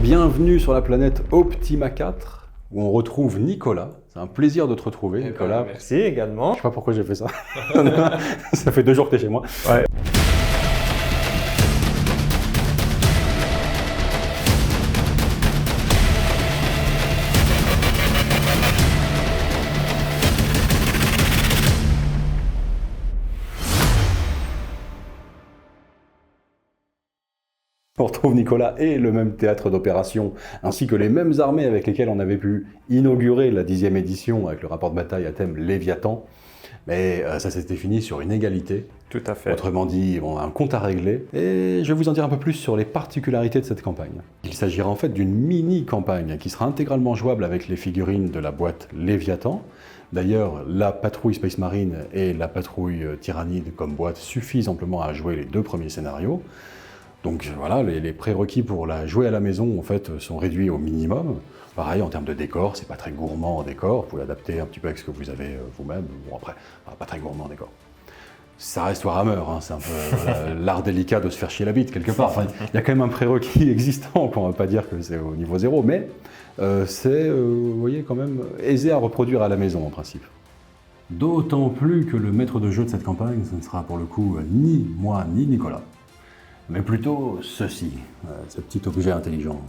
Bienvenue sur la planète Optima 4, où on retrouve Nicolas. C'est un plaisir de te retrouver, Nicolas. Merci également. Je sais pas pourquoi j'ai fait ça. Ça fait 2 jours que tu es chez moi. Ouais. On retrouve Nicolas et le même théâtre d'opération, ainsi que les mêmes armées avec lesquelles on avait pu inaugurer la 10e édition avec le rapport de bataille à thème Léviathan. Mais ça s'était fini sur une égalité. Tout à fait. Autrement dit, on a un compte à régler. Et je vais vous en dire un peu plus sur les particularités de cette campagne. Il s'agira en fait d'une mini-campagne qui sera intégralement jouable avec les figurines de la boîte Léviathan. D'ailleurs, la patrouille Space Marine et la patrouille Tyrannide comme boîte suffisent amplement à jouer les 2 premiers scénarios. Donc voilà, les prérequis pour la jouer à la maison en fait sont réduits au minimum. Pareil en termes de décor, c'est pas très gourmand en décor, vous pouvez l'adapter un petit peu avec ce que vous avez vous-même. Bon après, pas très gourmand en décor. Ça reste Warhammer, hein, c'est un peu l'art délicat de se faire chier la bite quelque part. Enfin, il y a quand même un prérequis existant, on va pas dire que c'est au niveau 0, mais c'est, vous voyez, quand même aisé à reproduire à la maison en principe. D'autant plus que le maître de jeu de cette campagne, ce ne sera pour le coup ni moi ni Nicolas, mais plutôt ceci, ce petit objet intelligent.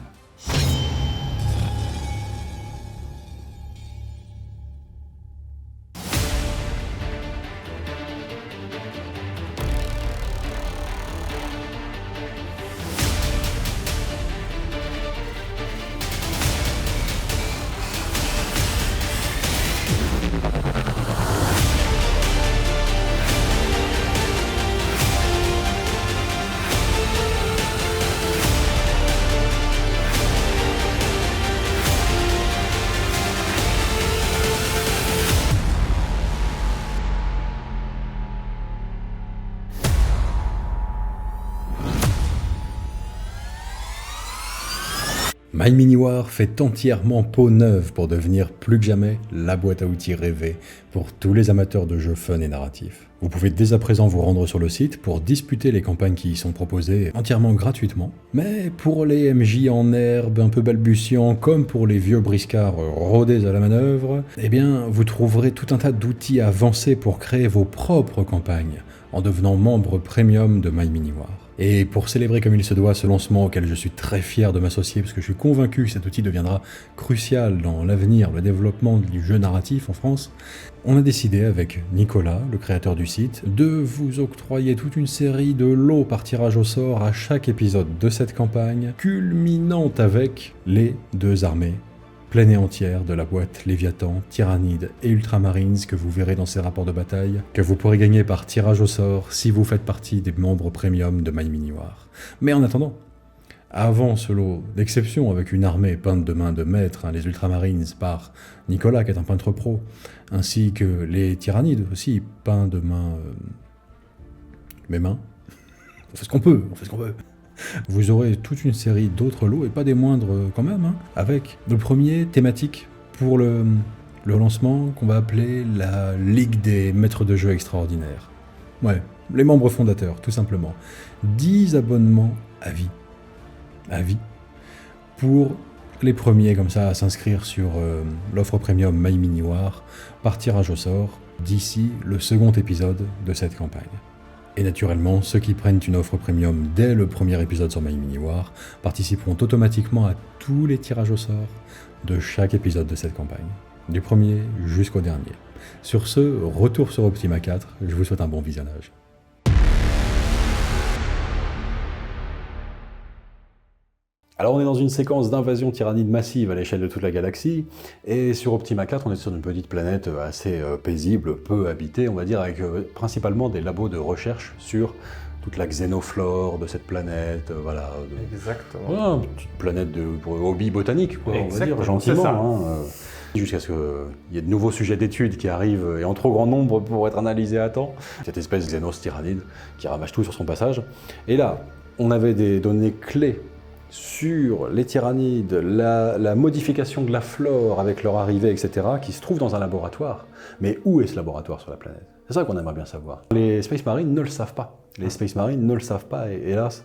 My Mini War fait entièrement peau neuve pour devenir plus que jamais la boîte à outils rêvée pour tous les amateurs de jeux fun et narratifs. Vous pouvez dès à présent vous rendre sur le site pour disputer les campagnes qui y sont proposées entièrement gratuitement. Mais pour les MJ en herbe un peu balbutiants comme pour les vieux briscards rodés à la manœuvre, eh bien vous trouverez tout un tas d'outils avancés pour créer vos propres campagnes en devenant membre premium de My Mini War. Et pour célébrer comme il se doit ce lancement auquel je suis très fier de m'associer parce que je suis convaincu que cet outil deviendra crucial dans l'avenir, le développement du jeu narratif en France, on a décidé avec Nicolas, le créateur du site, de vous octroyer toute une série de lots par tirage au sort à chaque épisode de cette campagne, culminant avec les 2 armées pleine et entière de la boîte Léviathan, Tyrannide et Ultramarines que vous verrez dans ces rapports de bataille, que vous pourrez gagner par tirage au sort si vous faites partie des membres premium de My Mini War. Mais en attendant, avant ce lot d'exception avec une armée peinte de main de maître, les Ultramarines par Nicolas qui est un peintre pro, ainsi que les Tyrannides aussi peints de main... mes mains. On fait ce qu'on peut, Vous aurez toute une série d'autres lots, et pas des moindres quand même, avec le premier thématique pour le lancement qu'on va appeler la Ligue des maîtres de jeu extraordinaires. Ouais, les membres fondateurs, tout simplement. 10 abonnements à vie. À vie. Pour les premiers comme ça à s'inscrire sur l'offre premium My Mini War par tirage au sort d'ici le second épisode de cette campagne. Et naturellement, ceux qui prennent une offre premium dès le premier épisode sur My Mini War participeront automatiquement à tous les tirages au sort de chaque épisode de cette campagne, du premier jusqu'au dernier. Sur ce, retour sur Optima 4, je vous souhaite un bon visionnage. Alors on est dans une séquence d'invasion tyrannide massive à l'échelle de toute la galaxie, et sur Optima 4 on est sur une petite planète assez paisible, peu habitée on va dire, avec principalement des labos de recherche sur toute la xénoflore de cette planète, voilà. Exactement. Voilà, une petite planète pour hobby botanique, quoi, on va dire, gentiment. C'est ça. Jusqu'à ce qu'il y ait de nouveaux sujets d'études qui arrivent, et en trop grand nombre pour être analysés à temps. Cette espèce de xénos tyrannide qui ravage tout sur son passage. Et là, on avait des données clés sur les tyrannides, la modification de la flore avec leur arrivée, etc., qui se trouve dans un laboratoire. Mais où est ce laboratoire sur la planète? C'est ça qu'on aimerait bien savoir. Les Space Marines ne le savent pas. Les Space Marines ne le savent pas, hélas.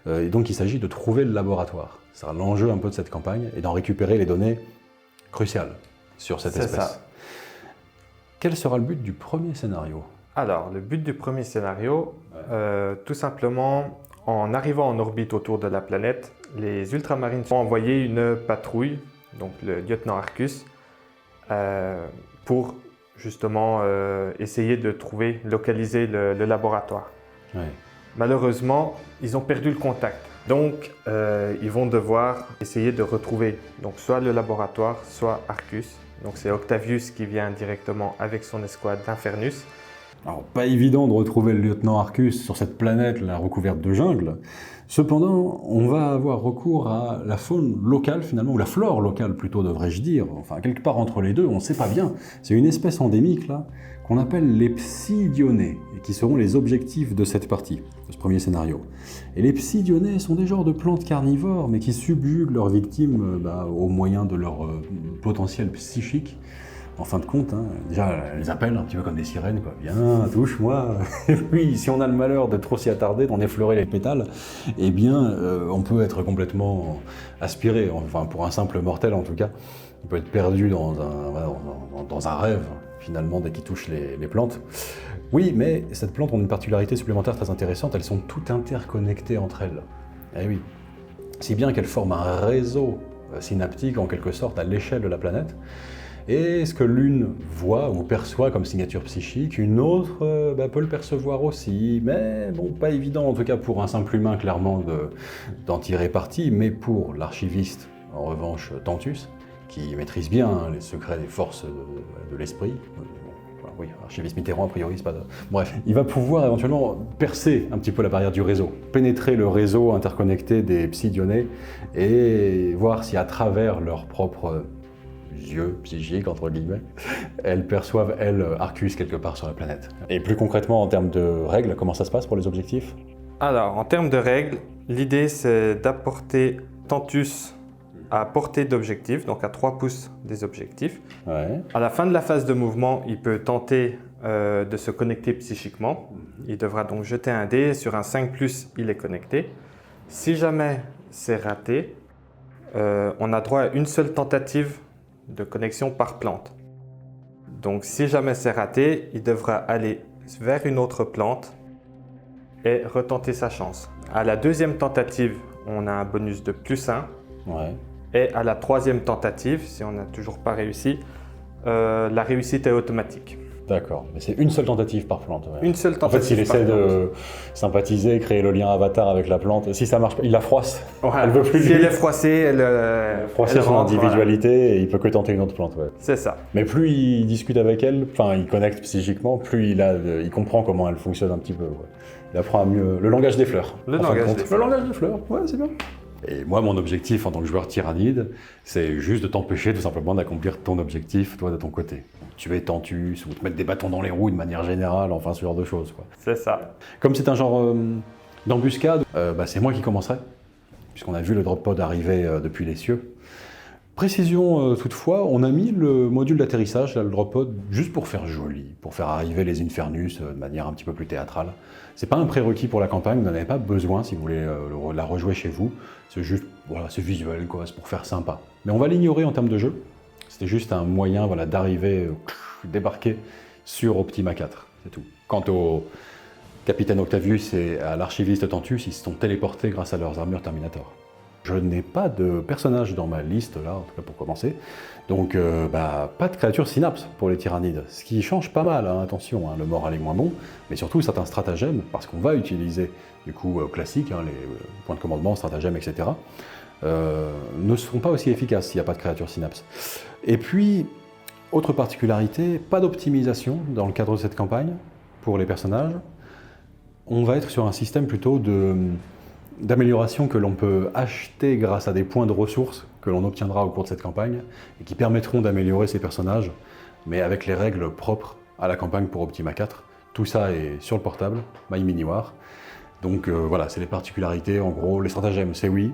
Et donc il s'agit de trouver le laboratoire. Ce sera l'enjeu un peu de cette campagne, et d'en récupérer les données cruciales sur cette espèce. Ça. Quel sera le but du premier scénario? Alors, le but du premier scénario, tout simplement, en arrivant en orbite autour de la planète, les ultramarines vont envoyer une patrouille, donc le lieutenant Arcus, pour justement essayer de localiser le laboratoire. Ouais. Malheureusement, ils ont perdu le contact. Donc, ils vont devoir essayer de retrouver donc, soit le laboratoire, soit Arcus. Donc, c'est Octavius qui vient directement avec son escouade d'Infernus. Alors, pas évident de retrouver le lieutenant Arcus sur cette planète là, recouverte de jungle. Cependant, on va avoir recours à la faune locale finalement, ou la flore locale plutôt devrais-je dire, enfin quelque part entre les deux, on ne sait pas bien. C'est une espèce endémique là, qu'on appelle les Psidionés, et qui seront les objectifs de cette partie, de ce premier scénario. Et les Psidionés sont des genres de plantes carnivores, mais qui subjuguent leurs victimes au moyen de leur potentiel psychique. En fin de compte, déjà, elles les appellent un petit peu comme des sirènes, quoi. Viens, touche-moi. Et puis, si on a le malheur de trop s'y attarder, d'en effleurer les pétales, eh bien, on peut être complètement aspiré. Enfin, pour un simple mortel, en tout cas, on peut être perdu dans un rêve, finalement, dès qu'il touche les plantes. Oui, mais cette plante a une particularité supplémentaire très intéressante. Elles sont toutes interconnectées entre elles. Eh oui. Si bien qu'elles forment un réseau synaptique, en quelque sorte, à l'échelle de la planète. Et ce que l'une voit ou perçoit comme signature psychique, une autre peut le percevoir aussi, mais bon, pas évident en tout cas pour un simple humain clairement d'en tirer parti, mais pour l'archiviste, en revanche, Tantus, qui maîtrise bien les secrets des forces de l'esprit, oui, archiviste Mitterrand a priori, c'est pas... Bref, il va pouvoir éventuellement percer un petit peu la barrière du réseau, pénétrer le réseau interconnecté des Psidionés et voir si à travers leur propre yeux psychiques, entre guillemets, elles perçoivent, elles, Arcus quelque part sur la planète. Et plus concrètement, en termes de règles, comment ça se passe pour les objectifs? Alors, en termes de règles, l'idée c'est d'apporter Tantus à portée d'objectif, donc à 3 pouces des objectifs. Ouais. À la fin de la phase de mouvement, il peut tenter de se connecter psychiquement. Il devra donc jeter un dé, sur un 5+, il est connecté. Si jamais c'est raté, on a droit à une seule tentative de connexion par plante. Donc si jamais c'est raté, il devra aller vers une autre plante et retenter sa chance. À la deuxième tentative, on a un bonus de +1. Ouais. Et à la troisième tentative, si on n'a toujours pas réussi, la réussite est automatique. D'accord, mais c'est une seule tentative par plante. Ouais. Une seule tentative. En fait, s'il essaie de sympathiser, créer le lien avatar avec la plante, si ça marche pas, il la froisse. Ouais. Elle veut plus. Si elle est froissée, elle froisser son rentre, individualité et il peut que tenter une autre plante. Ouais. C'est ça. Mais plus il discute avec elle, enfin il connecte psychiquement, plus il comprend comment elle fonctionne un petit peu. Ouais. Il apprend à mieux le langage des fleurs. Le langage des fleurs, ouais, c'est bien. Et moi, mon objectif en tant que joueur tyrannide, c'est juste de t'empêcher tout simplement d'accomplir ton objectif, toi, de ton côté. Tuer Tantus ou te mettre des bâtons dans les roues de manière générale, enfin ce genre de choses, quoi. C'est ça. Comme c'est un genre d'embuscade, c'est moi qui commencerai, puisqu'on a vu le drop pod arriver depuis les cieux. Précision toutefois, on a mis le module d'atterrissage, le drop pod, juste pour faire joli, pour faire arriver les Infernus de manière un petit peu plus théâtrale. C'est pas un prérequis pour la campagne, vous n'en avez pas besoin si vous voulez la rejouer chez vous. C'est juste, voilà, c'est visuel, quoi, c'est pour faire sympa. Mais on va l'ignorer en termes de jeu. C'était juste un moyen, voilà, d'arriver, débarquer sur Optima 4, c'est tout. Quant au capitaine Octavius et à l'archiviste Tantus, ils se sont téléportés grâce à leurs armures Terminator. Je n'ai pas de personnage dans ma liste, là, en tout cas pour commencer. Donc, pas de créature synapse pour les tyrannides. Ce qui change pas mal, hein, attention, le moral est moins bon, mais surtout certains stratagèmes, parce qu'on va utiliser, du coup, classique, les points de commandement, stratagèmes, etc., ne seront pas aussi efficaces s'il n'y a pas de créature synapse. Et puis, autre particularité, pas d'optimisation dans le cadre de cette campagne pour les personnages. On va être sur un système plutôt d'amélioration que l'on peut acheter grâce à des points de ressources que l'on obtiendra au cours de cette campagne et qui permettront d'améliorer ces personnages, mais avec les règles propres à la campagne pour Optima 4. Tout ça est sur le portable, My Mini War. Donc voilà, c'est les particularités. En gros, les stratagèmes, c'est oui.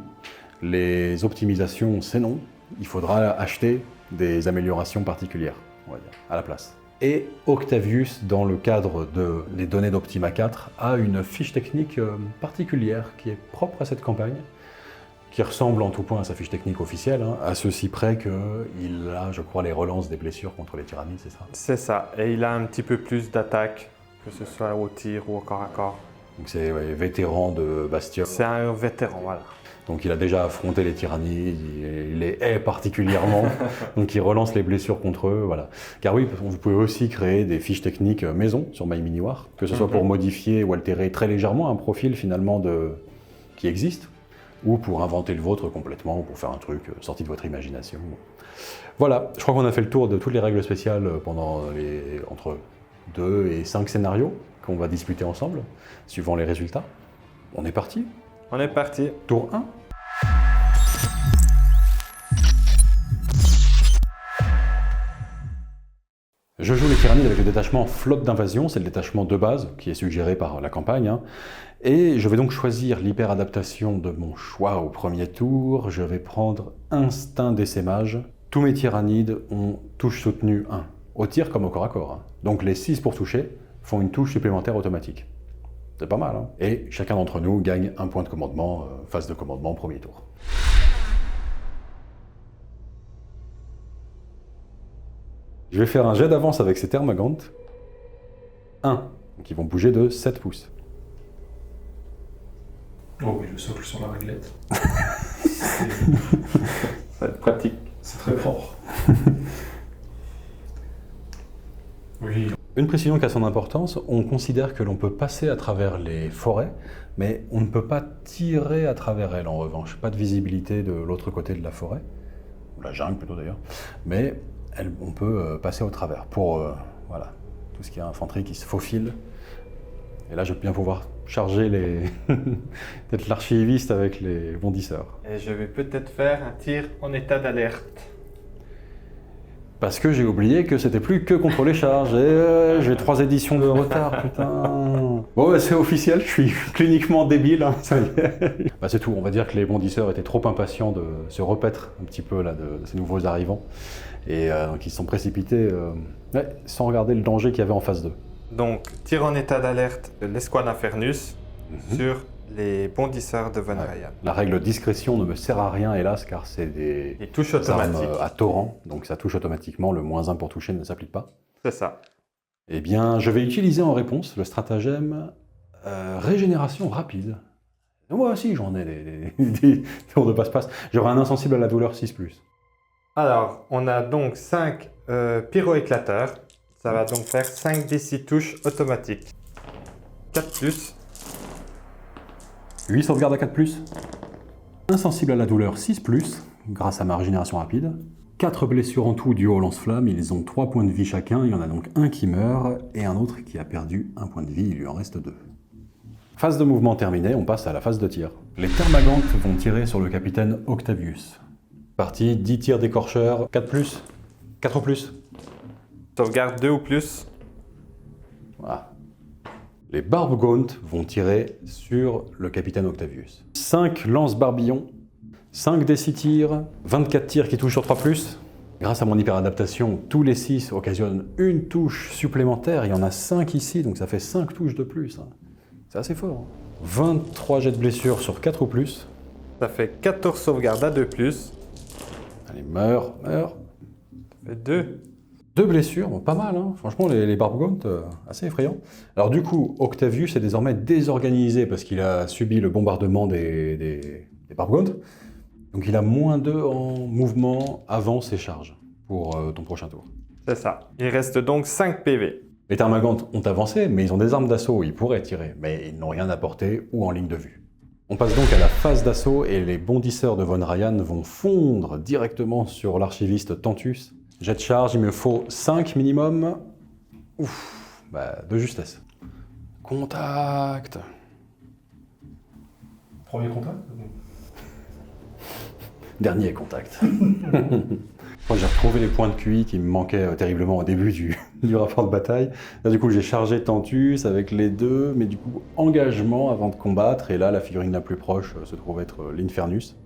Les optimisations, c'est non. Il faudra acheter des améliorations particulières, on va dire, à la place. Et Octavius, dans le cadre des données d'Optima 4, a une fiche technique particulière qui est propre à cette campagne. qui ressemble en tout point à sa fiche technique officielle, hein, à ceci près qu'il a, je crois, les relances des blessures contre les tyrannides, c'est ça? C'est ça, et il a un petit peu plus d'attaque, que ce soit au tir ou au corps à corps. Donc c'est vétéran de Bastion. C'est un vétéran, voilà. Donc il a déjà affronté les tyrannides, il les hait particulièrement, donc il relance les blessures contre eux, voilà. Car oui, vous pouvez aussi créer des fiches techniques maison sur MyMiniWar, que ce soit pour modifier ou altérer très légèrement un profil finalement qui existe, ou pour inventer le vôtre complètement, ou pour faire un truc sorti de votre imagination. Voilà, je crois qu'on a fait le tour de toutes les règles spéciales pendant entre 2 et 5 scénarios qu'on va discuter ensemble, suivant les résultats. On est parti? On est parti. Tour 1. Je joue les tyrannides avec le détachement flotte d'invasion, c'est le détachement de base qui est suggéré par la campagne. Hein. Et je vais donc choisir l'hyper-adaptation de mon choix au premier tour. Je vais prendre instinct d'essaimage. Tous mes tyrannides ont touche soutenue 1, au tir comme au corps à corps. Hein. Donc les 6 pour toucher font une touche supplémentaire automatique. C'est pas mal, hein. Et chacun d'entre nous gagne un point de commandement, phase de commandement, premier tour. Je vais faire un jet d'avance avec ces termagantes. 1, donc ils vont bouger de 7 pouces. Oh oui, le socle sur la réglette. Ça va être pratique. C'est très fort. Oui. Une précision qui a son importance, on considère que l'on peut passer à travers les forêts, mais on ne peut pas tirer à travers elles en revanche. Pas de visibilité de l'autre côté de la forêt, ou la jungle plutôt d'ailleurs, mais on peut passer au travers pour voilà, tout ce qui est infanterie qui se faufile. Et là je vais bien pouvoir charger peut-être l'archiviste avec les bondisseurs. Et je vais peut-être faire un tir en état d'alerte. Parce que j'ai oublié que c'était plus que contre les charges, et j'ai 3 éditions de retard, putain. Bon, bah, c'est officiel, je suis cliniquement débile, hein, ça y est. Bah, c'est tout, on va dire que les bondisseurs étaient trop impatients de se repaître un petit peu là, de ces nouveaux arrivants, et donc ils se sont précipités sans regarder le danger qu'il y avait en face d'eux. Donc, tir en état d'alerte de l'escouade Infernus sur les bondisseurs de Von Ryan. La règle discrétion ne me sert à rien, hélas, car c'est des touches armes automatiques. à torrent, donc ça touche automatiquement, le -1 pour toucher ne s'applique pas. C'est ça. Eh bien, je vais utiliser en réponse le stratagème régénération rapide. Moi aussi, j'en ai des tours de passe-passe. J'aurai un insensible à la douleur 6+. Alors, on a donc 5 pyro-éclateurs. Ça va donc faire 5 des 6 touches automatiques. 4+. 8 sauvegardes à 4+. Insensible à la douleur 6+, grâce à ma régénération rapide. 4 blessures en tout dues au lance-flamme, ils ont 3 points de vie chacun, il y en a donc un qui meurt, et un autre qui a perdu 1 point de vie, il lui en reste 2. Phase de mouvement terminée, on passe à la phase de tir. Les termagantes vont tirer sur le capitaine Octavius. Parti, 10 tirs d'écorcheur, 4+, 4+. Sauvegarde 2 ou plus. Voilà. Les Barbgaunt vont tirer sur le capitaine Octavius. 5 lance-barbillons, 5 des 6 tirs, 24 tirs qui touchent sur 3+. Grâce à mon hyper-adaptation, tous les 6 occasionnent une touche supplémentaire. Il y en a 5 ici, donc ça fait 5 touches de plus. C'est assez fort. 23 jets de blessure sur 4 ou plus. Ça fait 14 sauvegardes à 2+. Allez, meurs. Ça fait 2. 2 blessures, bon, pas mal, hein. Franchement, les Barbgaunt, assez effrayants. Alors du coup, Octavius est désormais désorganisé parce qu'il a subi le bombardement des Barbgaunt. Donc il a -2 en mouvement avant ses charges pour ton prochain tour. C'est ça. Il reste donc 5 PV. Les Termagantes ont avancé, mais ils ont des armes d'assaut, ils pourraient tirer, mais ils n'ont rien apporté ou en ligne de vue. On passe donc à la phase d'assaut et les bondisseurs de Von Ryan vont fondre directement sur l'archiviste Tantus. Jet de charge, il me faut 5 minimum. Ouf, bah de justesse. Contact. Premier contact. Dernier contact. J'ai retrouvé les points de QI qui me manquaient terriblement au début du rapport de bataille. Là, du coup, j'ai chargé Tantus avec les deux, mais du coup, engagement avant de combattre. Et là, la figurine la plus proche se trouve être l'Infernus.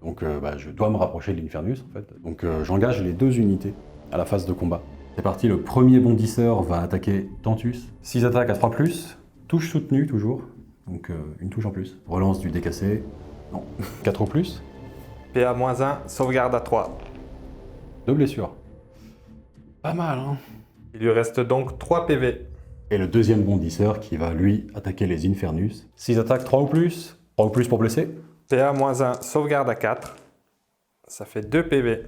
Donc, je dois me rapprocher de l'Infernus, en fait. Donc, j'engage les 2 unités à la phase de combat. C'est parti, le premier bondisseur va attaquer Tantus. 6 attaques à 3+, touche soutenue toujours, donc une touche en plus. Relance du décassé, Non. 4 ou plus. PA-1, sauvegarde à 3. 2 blessures. Pas mal, hein. Il lui reste donc 3 PV. Et le deuxième bondisseur qui va, lui, attaquer les Infernus. 6 attaques, 3 ou plus. 3 ou plus pour blesser. PA-1, sauvegarde à 4. Ça fait 2 PV.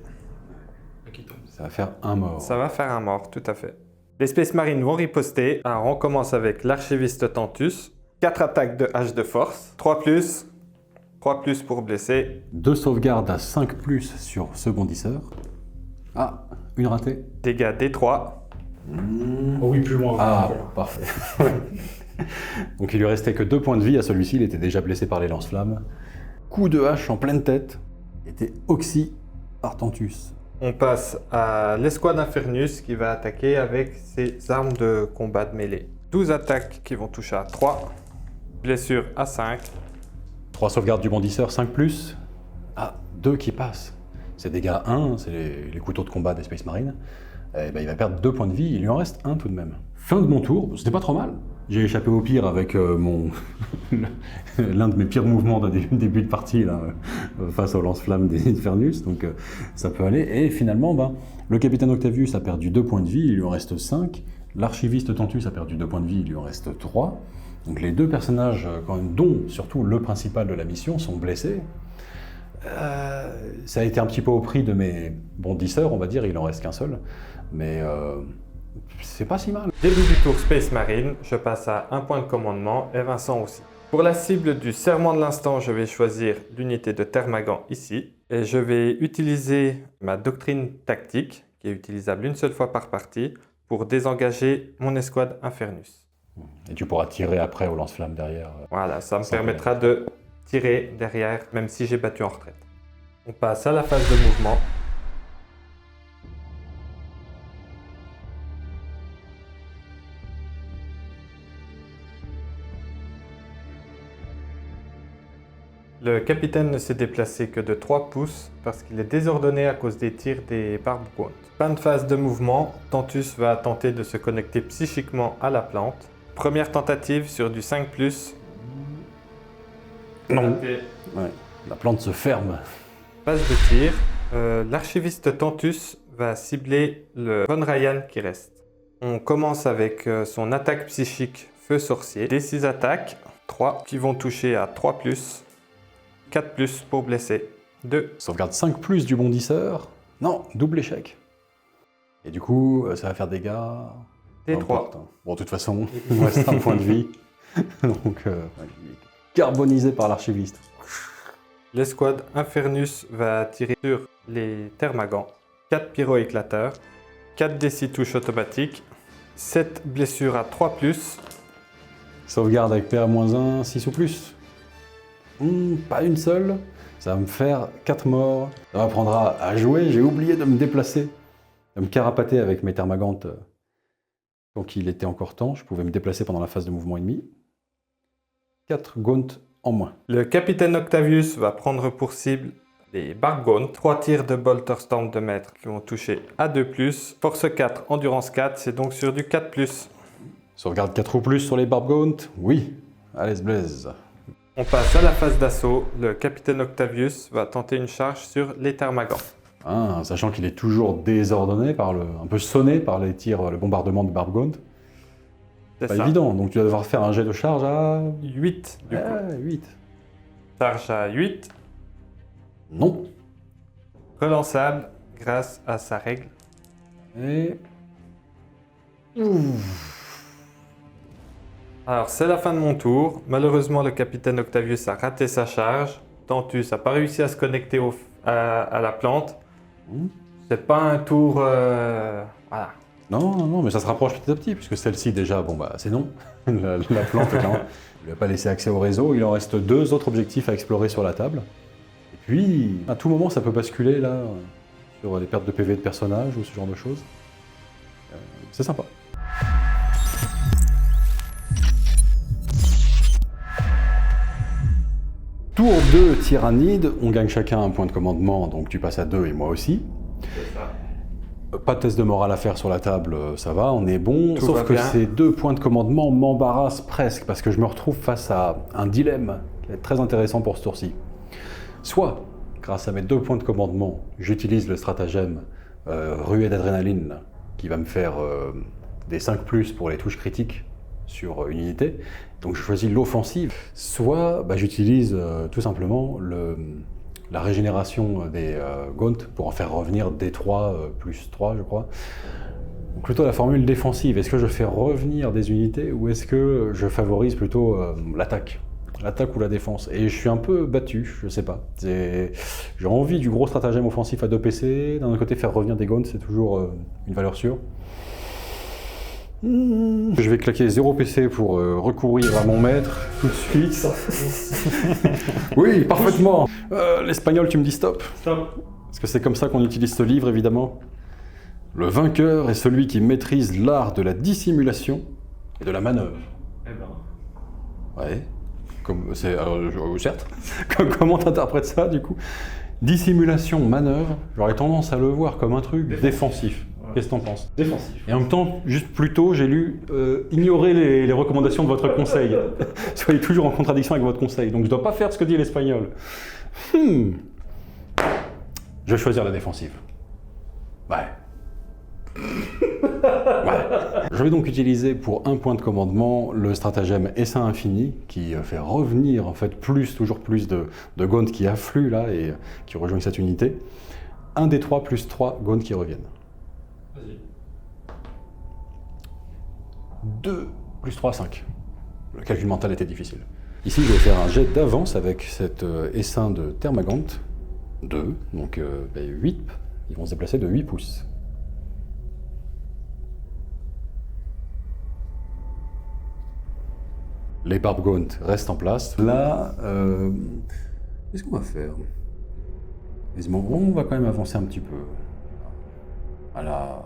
Ça va faire un mort. Ça va faire un mort, tout à fait. Les Space Marines vont riposter. Alors, on commence avec l'archiviste Tantus. 4 attaques de hache de force. 3 plus. 3 plus pour blesser. 2 sauvegardes à 5 plus sur ce bondisseur. Ah, une ratée. Dégâts D3. Oh oui, plus loin. Ah, Voilà. parfait. Donc il lui restait que 2 points de vie à celui-ci, il était déjà blessé par les lance-flammes. Coup de hache en pleine tête, était oxy par Tantus. On passe à l'escouade Infernus qui va attaquer avec ses armes de combat de mêlée. 12 attaques qui vont toucher à 3. Blessure à 5. 3 sauvegardes du bondisseur, 5 plus. Ah, 2 qui passent. C'est dégâts 1, c'est les couteaux de combat des Space Marines. Eh ben, il va perdre 2 points de vie, il lui en reste 1 tout de même. Fin de mon tour, c'était pas trop mal. J'ai échappé au pire avec l'un de mes pires mouvements d'un début de partie là, face au lance-flammes des Infernus, donc ça peut aller. Et finalement, le capitaine Octavius a perdu 2 points de vie, il lui en reste 5. L'archiviste Tantus a perdu 2 points de vie, il lui en reste 3. Donc les 2 personnages, quand même, dont surtout le principal de la mission, sont blessés. Ça a été un petit peu au prix de mes bondisseurs, on va dire, il en reste qu'un seul. Mais c'est pas si mal. Début du tour Space Marine, je passe à 1 point de commandement et Vincent aussi. Pour la cible du serment de l'instant, je vais choisir l'unité de Thermagan ici. Et je vais utiliser ma doctrine tactique, qui est utilisable une seule fois par partie, pour désengager mon escouade Infernus. Et tu pourras tirer après au lance-flamme derrière. Voilà, ça me Sans permettra de tirer derrière, même si j'ai battu en retraite. On passe à la phase de mouvement. Le capitaine ne s'est déplacé que de 3 pouces parce qu'il est désordonné à cause des tirs des Barbgaunt. Fin de phase de mouvement, Tantus va tenter de se connecter psychiquement à la plante. Première tentative sur du 5+. Non. Raté. Ouais. La plante se ferme. Phase de tir. L'archiviste Tantus va cibler le Von Ryan qui reste. On commence avec son attaque psychique Feu Sorcier. Des 6 attaques, 3 qui vont toucher à 3+. 4+ pour blesser. 2. Sauvegarde 5 plus du bondisseur. Non, double échec. Et du coup, ça va faire des dégâts. T3. Bon, de toute façon, il me reste 1 point de vie. Donc, il est carbonisé par l'archiviste. L'escouade Infernus va tirer sur les Thermagans. 4 pyro-éclateurs. 4 D6 touches automatiques. 7 blessures à 3+. Sauvegarde avec PA-1, 6 ou plus. Pas une seule. Ça va me faire 4 morts. Ça m'apprendra à jouer. J'ai oublié de me déplacer. De me carapater avec mes Thermagantes. Donc il était encore temps. Je pouvais me déplacer pendant la phase de mouvement ennemi. 4 Gaunt en moins. Le capitaine Octavius va prendre pour cible les Barbgaunt. 3 tirs de Bolter Storm de mètre qui vont toucher à 2+. Force 4, endurance 4, c'est donc sur du 4+. Sauvegarde 4 ou plus sur les Barbgaunt. Oui. Allez, blaze. On passe à la phase d'assaut. Le capitaine Octavius va tenter une charge sur les Thermagans. Sachant qu'il est toujours désordonné, un peu sonné par les tirs, le bombardement de Barbgaunt. C'est Pas ça. évident, donc tu vas devoir faire un jet de charge à 8 du coup. 8. Charge à 8. Non. Relançable grâce à sa règle. Et... Alors c'est la fin de mon tour. Malheureusement le capitaine Octavius a raté sa charge. Tantus n'a pas réussi à se connecter à la plante. C'est pas un tour... Voilà. Non, mais ça se rapproche petit à petit, puisque celle-ci déjà, c'est non. la plante, clairement, il lui a pas laissé accès au réseau. Il en reste 2 autres objectifs à explorer sur la table. Et puis, à tout moment, ça peut basculer là, sur des pertes de PV de personnages ou ce genre de choses. C'est sympa. Tour 2, Tyrannide, on gagne chacun un point de commandement, donc tu passes à 2 et moi aussi. C'est ça. Pas de test de morale à faire sur la table, ça va, on est bon. Tout va Sauf que bien. ces 2 points de commandement m'embarrassent presque, parce que je me retrouve face à un dilemme qui va être très intéressant pour ce tour-ci. Soit, grâce à mes 2 points de commandement, j'utilise le stratagème ruée d'adrénaline, là, qui va me faire des 5+ pour les touches critiques sur une unité. Donc je choisis l'offensive. Soit j'utilise tout simplement la régénération des Gaunt pour en faire revenir D3 plus 3, je crois. Donc plutôt la formule défensive. Est-ce que je fais revenir des unités ou est-ce que je favorise plutôt l'attaque ou la défense? Et je suis un peu battu, je sais pas. J'ai envie du gros stratagème offensif à 2 PC. D'un autre côté, faire revenir des Gaunt, c'est toujours une valeur sûre. Je vais claquer 0 PC pour recourir à mon maître tout de suite. Oui, parfaitement. L'espagnol, tu me dis stop. Stop. Parce que c'est comme ça qu'on utilise ce livre, évidemment. Le vainqueur est celui qui maîtrise l'art de la dissimulation et de la manœuvre. Eh ben. Ouais. Certes. Comment t'interprètes ça, du coup? Dissimulation, manœuvre, j'aurais tendance à le voir comme un truc défensif. Ouais. Qu'est-ce que t'en penses? Défensif. Et en même temps, juste plus tôt, j'ai lu ignorer les recommandations de votre conseil. Soyez toujours en contradiction avec votre conseil. Donc je dois pas faire ce que dit l'espagnol. Je vais choisir la défensive. Ouais. Je vais donc utiliser pour 1 point de commandement le stratagème Essaim Infini qui fait revenir en fait toujours plus de Gaunt qui affluent là et qui rejoignent cette unité. 1 des 3 plus 3 Gaunt qui reviennent. Vas-y. 2 plus 3, 5. Le calcul mental était difficile. Ici, je vais faire un jet d'avance avec cet essaim de Thermagant. 2, donc 8. Ils vont se déplacer de 8 pouces. Les Barb Gaunt restent en place. Là, qu'est-ce qu'on va faire? On va quand même avancer un petit peu. Voilà.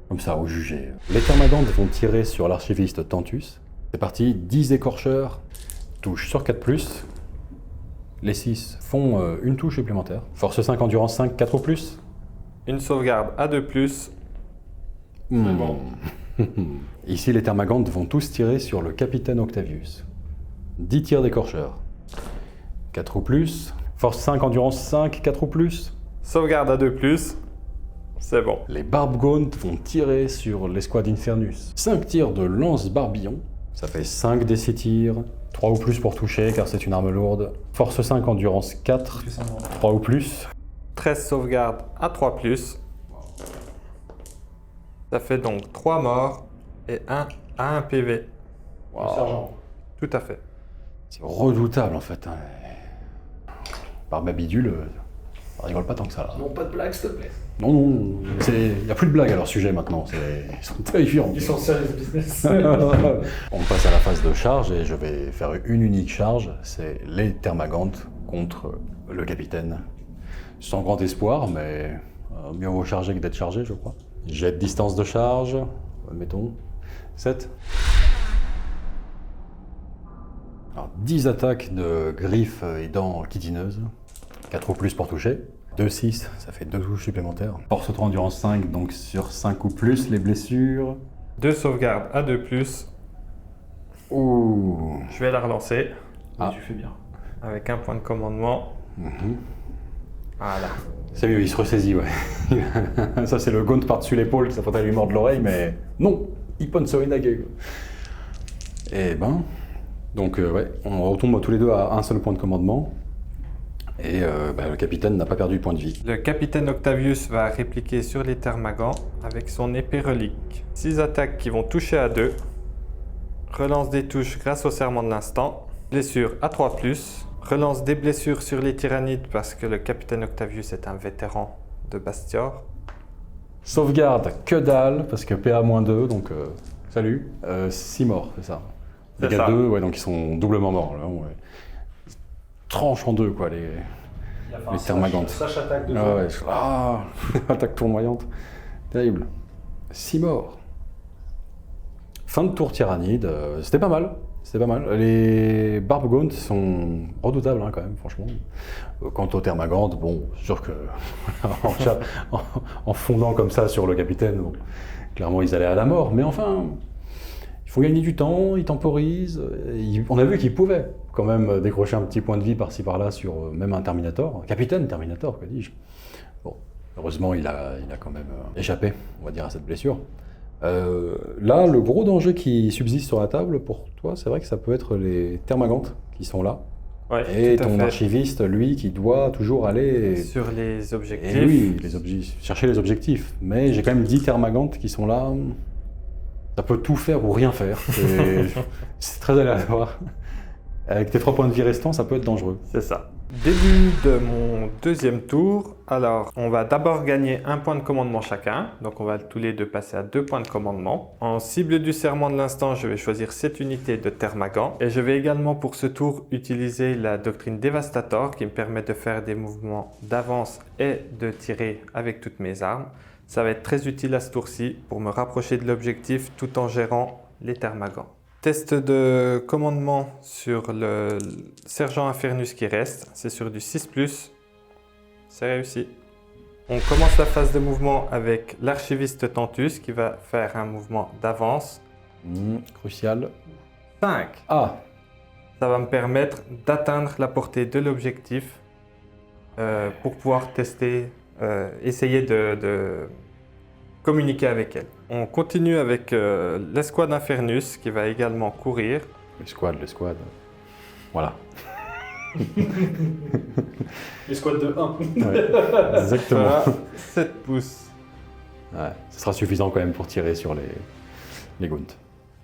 Comme ça, au jugé. Les Thermagantes vont tirer sur l'archiviste Tantus. C'est parti, 10 écorcheurs, touche sur 4+. Les 6 font une touche supplémentaire. Force 5, endurance 5, 4 ou plus. Une sauvegarde à 2+. Bon. Ici, les Thermagantes vont tous tirer sur le capitaine Octavius. 10 tirs d'écorcheur. 4 ou plus. Force 5, endurance 5, 4 ou plus. Sauvegarde à 2+. C'est bon. Les Barb Gaunt vont tirer sur l'escouade Infernus. 5 tirs de lance barbillon. Ça fait 5 des 6 tirs. 3 ou plus pour toucher, car c'est une arme lourde. Force 5, endurance 4. 3 ou plus. 13 sauvegardes à 3+. Ça fait donc 3 morts et 1 à 1 PV. Le sergent. Tout à fait. C'est redoutable en fait. Hein. Barbe à bidule, ça rigole pas tant que ça là. Non, pas de blague, s'il te plaît. Non, il n'y a plus de blagues à leur sujet maintenant. Ils sont terrifiants. Ils sont serious business. On passe à la phase de charge et je vais faire une unique charge. C'est les Thermagantes contre le capitaine. Sans grand espoir, mais mieux vaut charger que d'être chargé, je crois. Jet de distance de charge, mettons 7. Alors 10 attaques de griffes et dents chitineuses, 4 ou plus pour toucher. 2, 6, ça fait 2 touches supplémentaires. Force 3, endurance 5, donc sur 5 ou plus, les blessures. 2 sauvegardes à 2+. Ouh. Je vais la relancer Ah. Tu fais bien. avec un point de commandement. Voilà. C'est mieux, il se ressaisit, ouais. Ça, c'est le Gaunt par-dessus l'épaule, ça faudrait lui mordre l'oreille, mais non, il ponne sur une agueille. Eh ben, donc ouais, on retombe tous les deux à un seul point de commandement. Et le capitaine n'a pas perdu de point de vie. Le capitaine Octavius va répliquer sur les Thermagants avec son épée relique. 6 attaques qui vont toucher à 2. Relance des touches grâce au serment de l'instant. Blessure à 3+. Relance des blessures sur les tyrannides parce que le capitaine Octavius est un vétéran de Bastior. Sauvegarde, que dalle, parce que PA-2, donc salut. 6 morts, c'est ça. C'est Les ça. gars 2, ouais, donc ils sont doublement morts. Là, ouais. Tranche en deux, quoi, les Thermagantes. Slash attaque de Ah ouais, attaque tournoyante. Terrible. 6 morts. Fin de tour tyrannide, c'était pas mal. C'était pas mal. Les Barb Gaunt sont redoutables, hein, quand même, franchement. Quant aux Thermagantes, bon, c'est sûr que en fondant comme ça sur le capitaine, bon, clairement ils allaient à la mort. Mais enfin, il faut gagner du temps, il temporise. On a vu qu'il pouvait quand même décrocher un petit point de vie par-ci par-là sur même un Terminator, un capitaine Terminator, que dis-je. Bon, heureusement, il a quand même échappé, on va dire, à cette blessure. Là, le gros danger qui subsiste sur la table, pour toi, c'est vrai que ça peut être les termagantes qui sont là. Ouais, Et tout à ton fait. archiviste, lui, qui doit toujours aller... Sur les objectifs. Et oui, chercher les objectifs. Mais j'ai quand même 10 termagantes qui sont là. Ça peut tout faire ou rien faire. C'est très aléatoire. Avec tes 3 points de vie restants, ça peut être dangereux. C'est ça. Début de mon deuxième tour. Alors, on va d'abord gagner un point de commandement chacun. Donc, on va tous les deux passer à 2 points de commandement. En cible du serment de l'instant, je vais choisir cette unité de Termagant. Et je vais également pour ce tour utiliser la doctrine Dévastator qui me permet de faire des mouvements d'avance et de tirer avec toutes mes armes. Ça va être très utile à ce tour-ci pour me rapprocher de l'objectif tout en gérant les Termagants. Test de commandement sur le sergent Infernus qui reste, c'est sur du 6+, c'est réussi. On commence la phase de mouvement avec l'archiviste Tantus qui va faire un mouvement d'avance. Crucial. 5. Ah, Ça va me permettre d'atteindre la portée de l'objectif pour pouvoir tester, essayer de communiquer avec elle. On continue avec l'escouade Infernus qui va également courir. l'escouade. Voilà. L'escouade de 1. Ouais, exactement. Voilà, 7 pouces. Ouais, ce sera suffisant quand même pour tirer sur les Gounts.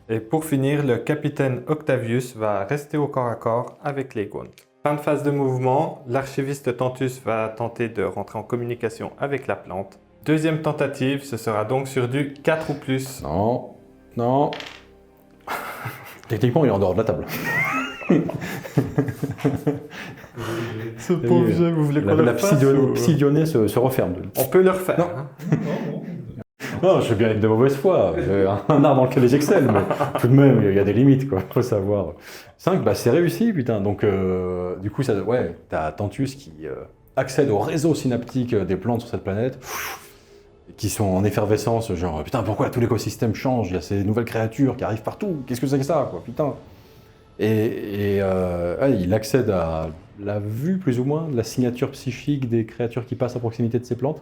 Et pour finir, le capitaine Octavius va rester au corps à corps avec les Gounts. Fin de phase de mouvement, l'archiviste Tantus va tenter de rentrer en communication avec la plante. Deuxième tentative, ce sera donc sur du 4 ou plus. Non. Techniquement, il est en dehors de la table. Ce pauvre jeu, vous voulez qu'on le La fasse Psidionée se referme. On peut le refaire. Non. Hein. Non, je veux bien être de mauvaise foi. J'ai un art dans lequel j'excelle, mais tout de même, il y a des limites, quoi. Faut savoir. 5, bah c'est réussi, putain. Donc, du coup, t'as Tantus qui accède au réseau synaptique des plantes sur cette planète, qui sont en effervescence, genre, putain, pourquoi tout l'écosystème change? Il y a ces nouvelles créatures qui arrivent partout. Qu'est-ce que c'est que ça, quoi, putain? Et il accède à la vue, plus ou moins, de la signature psychique des créatures qui passent à proximité de ces plantes.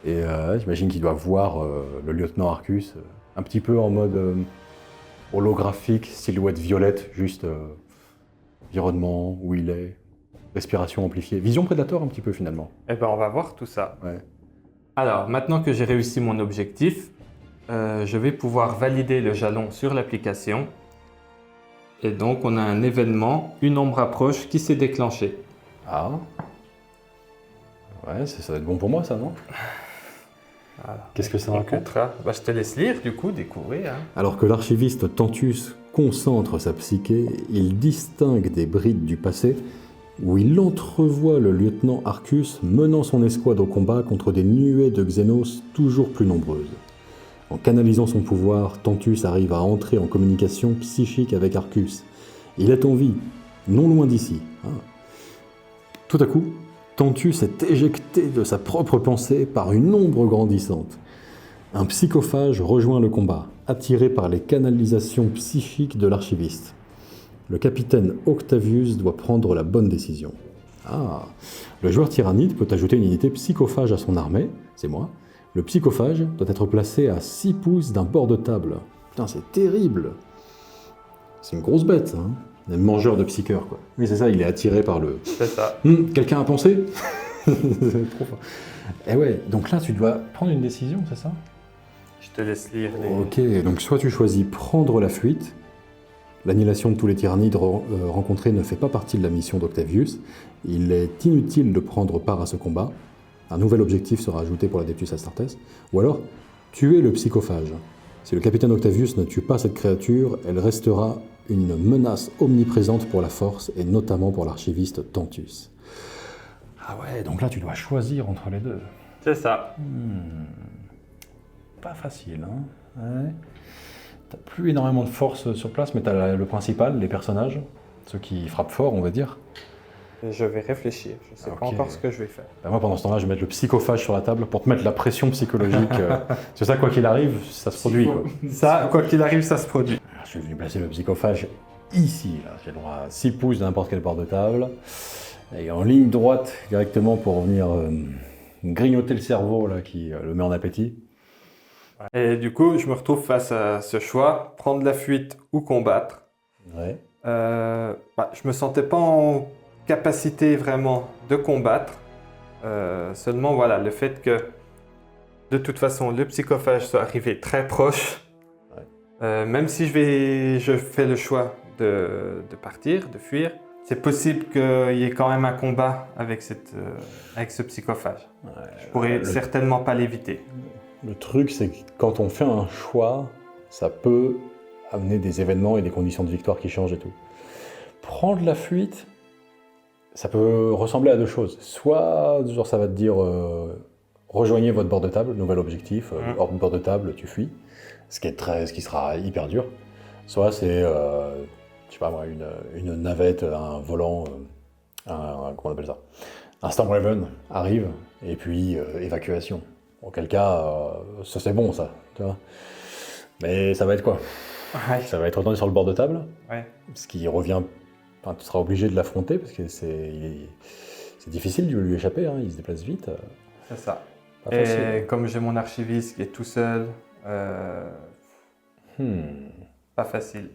Et j'imagine qu'il doit voir le lieutenant Arcus un petit peu en mode holographique, silhouette violette, juste environnement, où il est, respiration amplifiée. Vision Predator un petit peu finalement. Eh ben, on va voir tout ça. Ouais. Alors, maintenant que j'ai réussi mon objectif, je vais pouvoir valider le jalon sur l'application. Et donc, on a un événement, une ombre approche qui s'est déclenchée. Ah. Ouais, ça va être bon pour moi ça, non? Voilà. Qu'est-ce que ça On raconte? comptera. Bah, je te laisse lire, du coup, découvrir. Hein. Alors que l'archiviste Tantus concentre sa psyché, il distingue des brides du passé où il entrevoit le lieutenant Arcus menant son escouade au combat contre des nuées de Xénos toujours plus nombreuses. En canalisant son pouvoir, Tantus arrive à entrer en communication psychique avec Arcus. Il est en vie, non loin d'ici. Tout à coup, Tantus est éjecté de sa propre pensée par une ombre grandissante. Un psychophage rejoint le combat, attiré par les canalisations psychiques de l'archiviste. Le capitaine Octavius doit prendre la bonne décision. Ah, le joueur tyrannide peut ajouter une unité psychophage à son armée, c'est moi. Le psychophage doit être placé à 6 pouces d'un bord de table. Putain, c'est terrible! C'est une grosse bête, hein. Un mangeur de psycheurs, quoi. Oui, c'est ça, il est attiré par le... C'est ça. Quelqu'un a pensé? C'est trop fort. Et ouais, donc là, tu dois prendre une décision, c'est ça? Je te laisse lire les... Ok, donc soit tu choisis prendre la fuite. L'annihilation de tous les tyrannides rencontrés ne fait pas partie de la mission d'Octavius. Il est inutile de prendre part à ce combat. Un nouvel objectif sera ajouté pour l'Adeptus Astartes. Ou alors, tuer le psychophage. Si le capitaine Octavius ne tue pas cette créature, elle restera une menace omniprésente pour la force, et notamment pour l'archiviste Tantus. Ah ouais, donc là tu dois choisir entre les deux. C'est ça. Pas facile, hein. Ouais. T'as plus énormément de force sur place, mais t'as le principal, les personnages, ceux qui frappent fort, on va dire. Je vais réfléchir. Je ne sais pas Ok. encore ce que je vais faire. Bah moi, pendant ce temps-là, je vais mettre le psychophage sur la table pour te mettre la pression psychologique. C'est ça, quoi qu'il arrive, ça se produit, quoi. Ça, quoi qu'il arrive, ça se produit. Je suis venu placer le psychophage ici. J'ai le droit à 6 pouces de n'importe quel bord de table. Et en ligne droite directement pour venir grignoter le cerveau là, qui le met en appétit. Et du coup, je me retrouve face à ce choix, prendre la fuite ou combattre. Ouais. Je me sentais pas en capacité vraiment de combattre. Seulement, voilà, le fait que de toute façon, le psychophage soit arrivé très proche, même si je fais le choix de partir, de fuir, c'est possible qu'il y ait quand même un combat avec ce psychophage. Je pourrais certainement pas l'éviter. Le truc, c'est que quand on fait un choix, ça peut amener des événements et des conditions de victoire qui changent et tout. Prendre la fuite, ça peut ressembler à deux choses. Soit, genre, ça va te dire rejoignez votre bord de table, nouvel objectif, hors de bord de table, tu fuis, ce qui sera hyper dur. Soit c'est, je sais pas moi, une navette, un volant, comment on appelle ça, un Storm Raven arrive, et puis évacuation. Auquel cas, ça c'est bon ça, tu vois. Mais ça va être quoi? Ça va être retourné sur le bord de table, ce qui revient. Enfin, tu seras obligé de l'affronter parce que c'est difficile de lui échapper, hein, il se déplace vite. C'est ça. Et comme j'ai mon archiviste qui est tout seul, pas facile.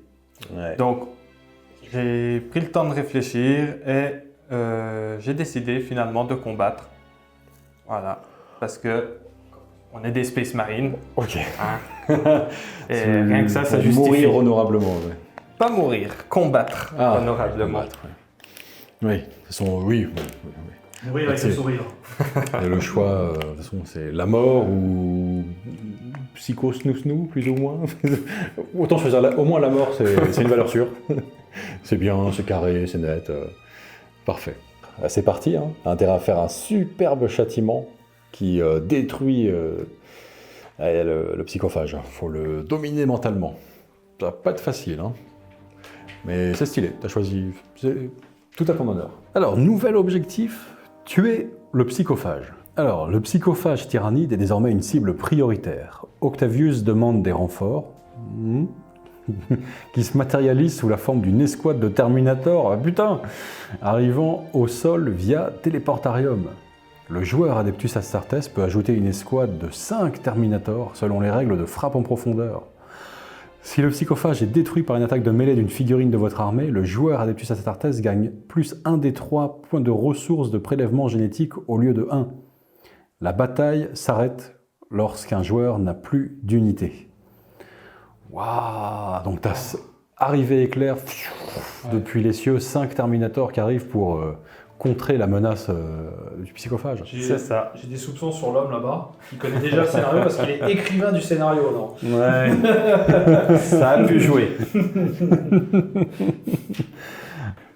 Ouais. Donc, j'ai pris le temps de réfléchir et j'ai décidé finalement de combattre. Voilà. Parce que on est des Space Marines. Ok. Hein. Et rien que ça justifie. Mourir honorablement, ouais. Pas mourir, combattre honorablement. Combattre, ouais. Oui, de toute façon, oui. Mourir avec le sourire. Le choix, de toute façon, c'est la mort ou psycho snou, plus ou moins. Autant choisir au moins la mort, c'est une valeur sûre. C'est bien, c'est carré, c'est net. Parfait. C'est parti, hein. Intérêt à faire un superbe châtiment qui détruit le psychophage. Il faut le dominer mentalement. Ça va pas être facile, hein. Mais c'est stylé, t'as choisi, c'est tout à ton honneur. Alors, nouvel objectif, tuer le psychophage. Alors, le psychophage tyrannide est désormais une cible prioritaire. Octavius demande des renforts, qui se matérialisent sous la forme d'une escouade de Terminator, arrivant au sol via téléportarium. Le joueur Adeptus Astartes peut ajouter une escouade de 5 Terminators selon les règles de frappe en profondeur. Si le psychophage est détruit par une attaque de mêlée d'une figurine de votre armée, le joueur Adeptus Astartes gagne plus 1 des 3 points de ressources de prélèvement génétique au lieu de 1. La bataille s'arrête lorsqu'un joueur n'a plus d'unité. Waouh! Donc t'as arrivé éclair depuis les cieux, 5 Terminators qui arrivent pour contrer la menace du psychophage. C'est ça. J'ai des soupçons sur l'homme là-bas. Il connaît déjà le scénario parce qu'il est écrivain du scénario, non? Ouais. Ça a pu jouer.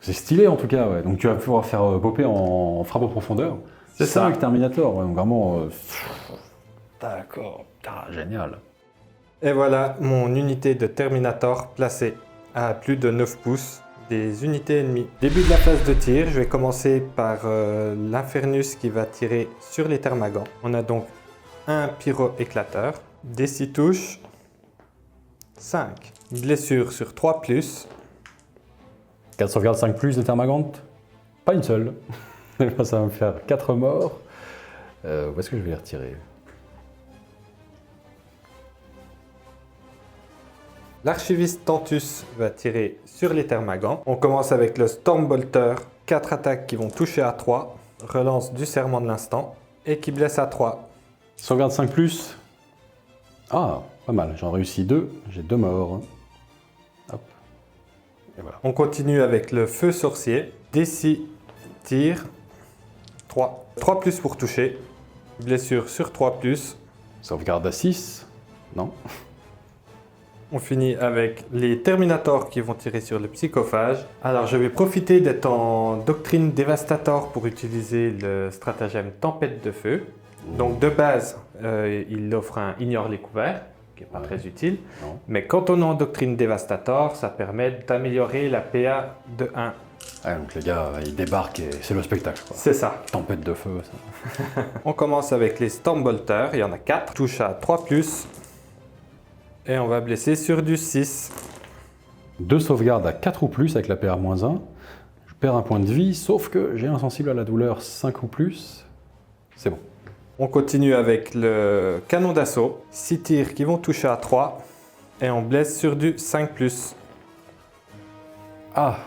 C'est stylé en tout cas, ouais. Donc tu vas pouvoir faire popper en frappe en profondeur. C'est 5 ça. Terminator, ouais, donc vraiment. D'accord, génial. Et voilà mon unité de Terminator placée à plus de 9 pouces des unités ennemies. Début de la phase de tir, je vais commencer par l'Infernus qui va tirer sur les Termagants. On a donc un pyro-éclateur, des 6 touches, 5. Blessure sur 3+. 4 sauvegardes 5+, de Termagante? Pas une seule. Ça va me faire 4 morts. Où est-ce que je vais les retirer? L'archiviste Tantus va tirer sur les Termagants. On commence avec le Stormbolter. 4 attaques qui vont toucher à 3. Relance du serment de l'instant. Et qui blesse à 3. Sauvegarde 5+. Ah, pas mal. J'en réussis 2. J'ai 2 morts. Hop. Et voilà. On continue avec le Feu Sorcier. D6 tir. 3. 3+ pour toucher. Blessure sur 3+. Sauvegarde à 6. Non. On finit avec les Terminators qui vont tirer sur le psychophage. Alors je vais profiter d'être en doctrine Dévastator pour utiliser le stratagème Tempête de Feu. Donc de base, il offre un Ignore les couverts, qui n'est pas très utile. Non. Mais quand on est en doctrine Dévastator, ça permet d'améliorer la PA de 1. Ouais, donc les gars, ils débarquent et c'est le spectacle, quoi. C'est ça. Tempête de feu, ça. On commence avec les Stormbolters, il y en a 4. Touche à 3+. Et on va blesser sur du 6. 2 sauvegardes à 4 ou plus avec la PA-1. Je perds un point de vie, sauf que j'ai insensible à la douleur 5 ou plus. C'est bon. On continue avec le canon d'assaut. 6 tirs qui vont toucher à 3 et on blesse sur du 5+. Ah,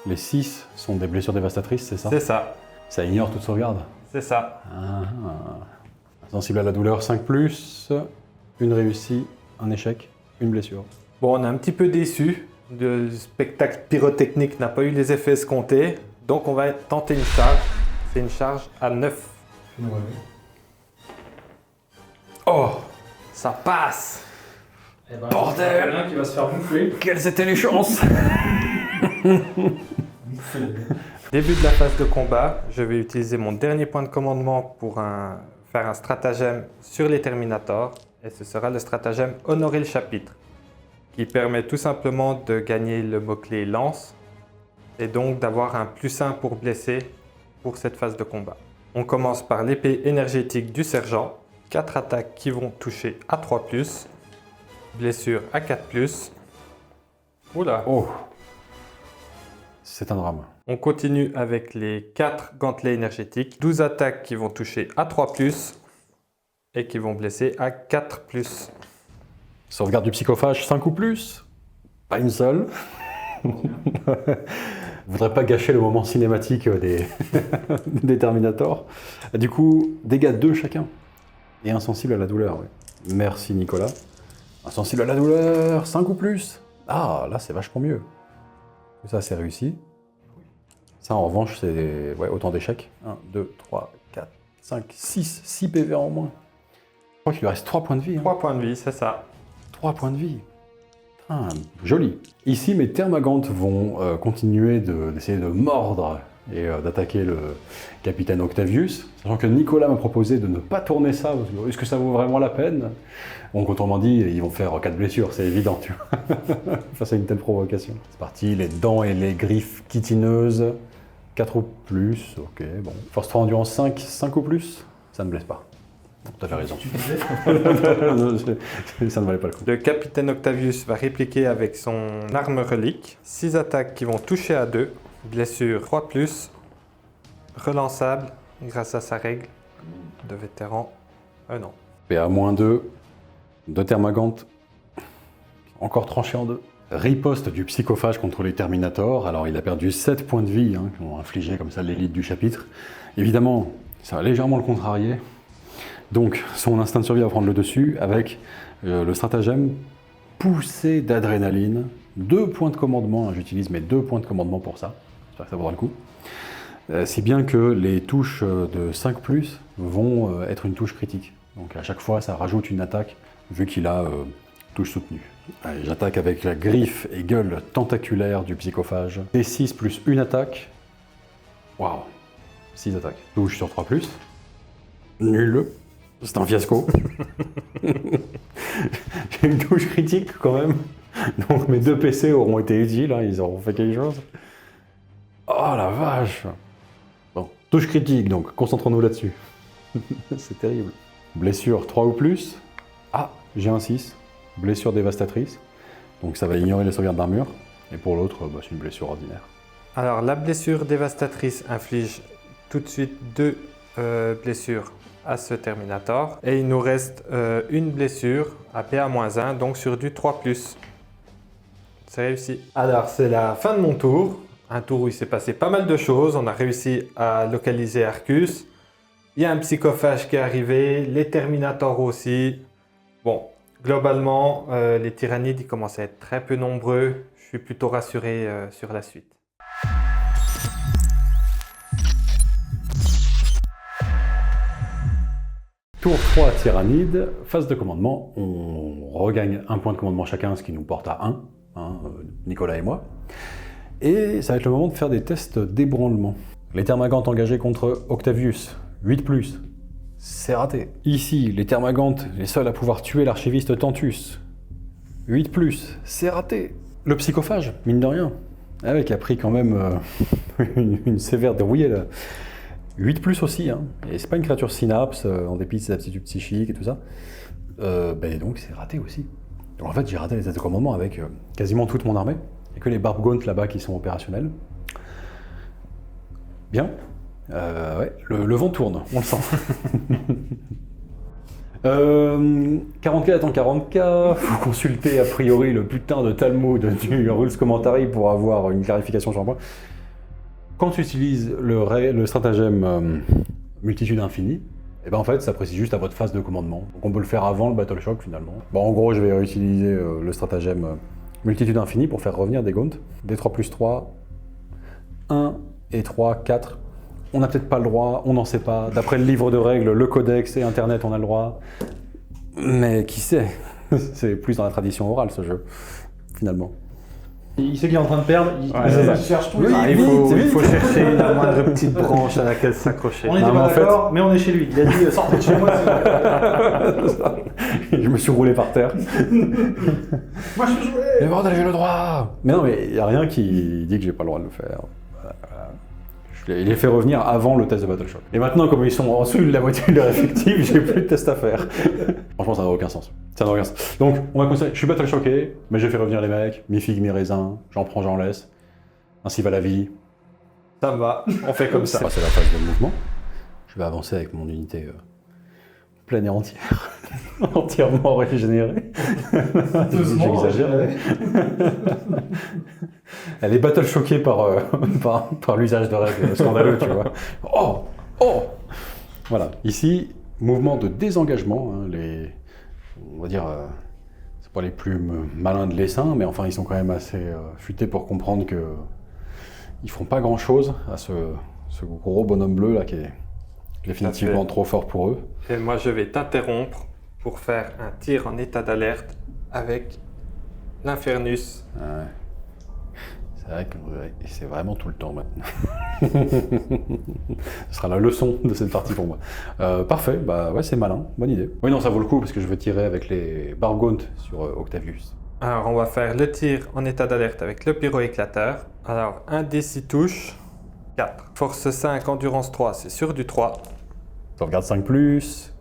les 6 sont des blessures dévastatrices, c'est ça? C'est ça, Ça ignore toute sauvegarde. c'est ça. Ah. Sensible à la douleur 5+, une réussie, un échec, une blessure. Bon, on est un petit peu déçu. Le spectacle pyrotechnique n'a pas eu les effets escomptés. Donc on va tenter une charge. C'est une charge à 9. Oh, ça passe. Eh ben, Bordel. il y en a un qui va se faire bouffer. Quelles étaient les chances? Début de la phase de combat, je vais utiliser mon dernier point de commandement pour faire un stratagème sur les Terminators. Et ce sera le stratagème Honorer le chapitre, qui permet tout simplement de gagner le mot-clé lance et donc d'avoir un +1 pour blesser pour cette phase de combat. On commence par l'épée énergétique du sergent. 4 attaques qui vont toucher à 3+, blessure à 4+. Oula! Oh, c'est un drame. On continue avec les 4 gantelets énergétiques. 12 attaques qui vont toucher à 3+, et qui vont blesser à 4+. Sauvegarde du psychophage 5 ou plus. Pas une seule. Je voudrais pas gâcher le moment cinématique des Terminators. Du coup, dégâts 2 chacun. Et insensible à la douleur, oui. Merci Nicolas. Insensible à la douleur, 5 ou plus. Ah, là c'est vachement mieux. Ça c'est réussi. Ça en revanche c'est autant d'échecs. 1, 2, 3, 4, 5, 6 PV en moins. Je crois qu'il lui reste 3 points de vie. 3 points de vie, c'est ça. 3 points de vie. Ah, joli. Ici, mes Termagantes vont continuer d'essayer de mordre et d'attaquer le capitaine Octavius, sachant que Nicolas m'a proposé de ne pas tourner ça, parce que est-ce que ça vaut vraiment la peine? Donc autrement dit, ils vont faire 4 blessures, c'est évident, tu vois, face à une telle provocation. C'est parti, les dents et les griffes chitineuses, 4 ou plus, ok, bon. Force 3 endurance 5, 5 ou plus, ça ne blesse pas. T'avais raison. Ça ne valait pas le coup. Le capitaine Octavius va répliquer avec son arme relique. 6 attaques qui vont toucher à 2. Blessure 3+. Relançable grâce à sa règle de vétéran. Non. PA-2. 2 Termagantes. Encore tranché en 2. Riposte du psychophage contre les Terminators. Alors il a perdu 7 points de vie qui ont infligé comme ça l'élite du chapitre. Évidemment, ça va légèrement le contrarier. Donc, son instinct de survie va prendre le dessus avec le stratagème poussée d'adrénaline. 2 points de commandement, j'utilise mes 2 points de commandement pour ça. J'espère que ça vaudra le coup. Si bien que les touches de 5+, vont être une touche critique. Donc à chaque fois, ça rajoute une attaque, vu qu'il a touche soutenue. Allez, j'attaque avec la griffe et gueule tentaculaire du psychophage. D6 plus une attaque. Waouh, 6 attaques. Touche sur 3+. Nul. C'est un fiasco. J'ai une touche critique quand même. Donc mes 2 PC auront été utiles, ils auront fait quelque chose. Oh la vache. Bon, touche critique donc, concentrons-nous là-dessus. C'est terrible. Blessure 3 ou plus. Ah, j'ai un 6. Blessure dévastatrice. Donc ça va ignorer les sauvegardes d'armure. Et pour l'autre, c'est une blessure ordinaire. Alors la blessure dévastatrice inflige tout de suite 2 blessures à ce Terminator. Et il nous reste une blessure à PA-1, donc sur du 3+. C'est réussi. Alors c'est la fin de mon tour. Un tour où il s'est passé pas mal de choses. On a réussi à localiser Arcus. Il y a un psychophage qui est arrivé, les Terminators aussi. Bon, globalement, les Tyrannides ils commencent à être très peu nombreux. Je suis plutôt rassuré sur la suite. Tour 3 Tyrannide, phase de commandement, on regagne un point de commandement chacun, ce qui nous porte à 1, Nicolas et moi. Et ça va être le moment de faire des tests d'ébranlement. Les Termagantes engagés contre Octavius, 8+, c'est raté. Ici, les Termagantes, les seuls à pouvoir tuer l'archiviste Tantus, 8+, c'est raté. Le psychophage, mine de rien, qui a pris quand même une sévère dérouillée là. 8+ aussi, et c'est pas une créature synapse, en dépit de ses aptitudes psychiques et tout ça. Donc c'est raté aussi. Donc en fait, j'ai raté les tests de commandement avec quasiment toute mon armée. Il n'y a que les Barbgaunt là-bas qui sont opérationnels. Bien. Ouais, le vent tourne, on le sent. 40K attend 40K, faut consulter a priori le putain de Talmud du Rules Commentary pour avoir une clarification sur un point. Quand tu utilises le stratagème multitude infinie, et ben en fait ça précise juste à votre phase de commandement. Donc on peut le faire avant le Battle Shock finalement. Bon en gros je vais utiliser le stratagème multitude infinie pour faire revenir des Gaunt. Des 3 plus 3, 1 et 3, 4. On n'a peut-être pas le droit, on n'en sait pas. D'après le livre de règles, le codex et internet, on a le droit. Mais qui sait? C'est plus dans la tradition orale ce jeu, finalement. Il sait qu'il est en train de perdre, il cherche tout. Oui, il faut chercher la moindre petite branche à laquelle s'accrocher. On n'était pas d'accord, mais on est chez lui. Il a dit sortez de chez moi. Je me suis roulé par terre. Moi je peux jouer. Mais bordel, j'ai le droit. Mais non, mais il n'y a rien qui dit que j'ai pas le droit de le faire. Il les fait revenir avant le test de Battle Shock. Et maintenant, comme ils sont en dessous de la voiture effective, j'ai plus de test à faire. Franchement, ça n'a aucun sens. Ça n'a aucun sens. Donc, on va considérer, je suis Battle Shocké, mais j'ai fait revenir les mecs, mi figue, mi raisin, j'en prends, j'en laisse. Ainsi va la vie. Ça me va, on fait comme ça. C'est la phase de mouvement. Je vais avancer avec mon unité pleine et entière. Entièrement régénérée. J'exagère. Elle est battle choquée par l'usage de règles scandaleux, tu vois. Oh. Voilà. Ici, mouvement de désengagement. Hein, on va dire, c'est pas les plus malins de l'essaim, mais enfin, ils sont quand même assez futés pour comprendre que ils feront pas grand-chose à ce gros bonhomme bleu là qui est définitivement trop fort pour eux. Et moi, je vais t'interrompre pour faire un tir en état d'alerte avec l'Infernus. Ouais. C'est vrai que c'est vraiment tout le temps maintenant. Ce sera la leçon de cette partie pour moi. Parfait, bah ouais, c'est malin, bonne idée. Oui, non, ça vaut le coup parce que je veux tirer avec les Barbgaunt sur Octavius. Alors, on va faire le tir en état d'alerte avec le pyro-éclateur. Alors, 1 D6 touche, 4. Force 5, endurance 3, c'est sur du 3. Sauvegarde 5+,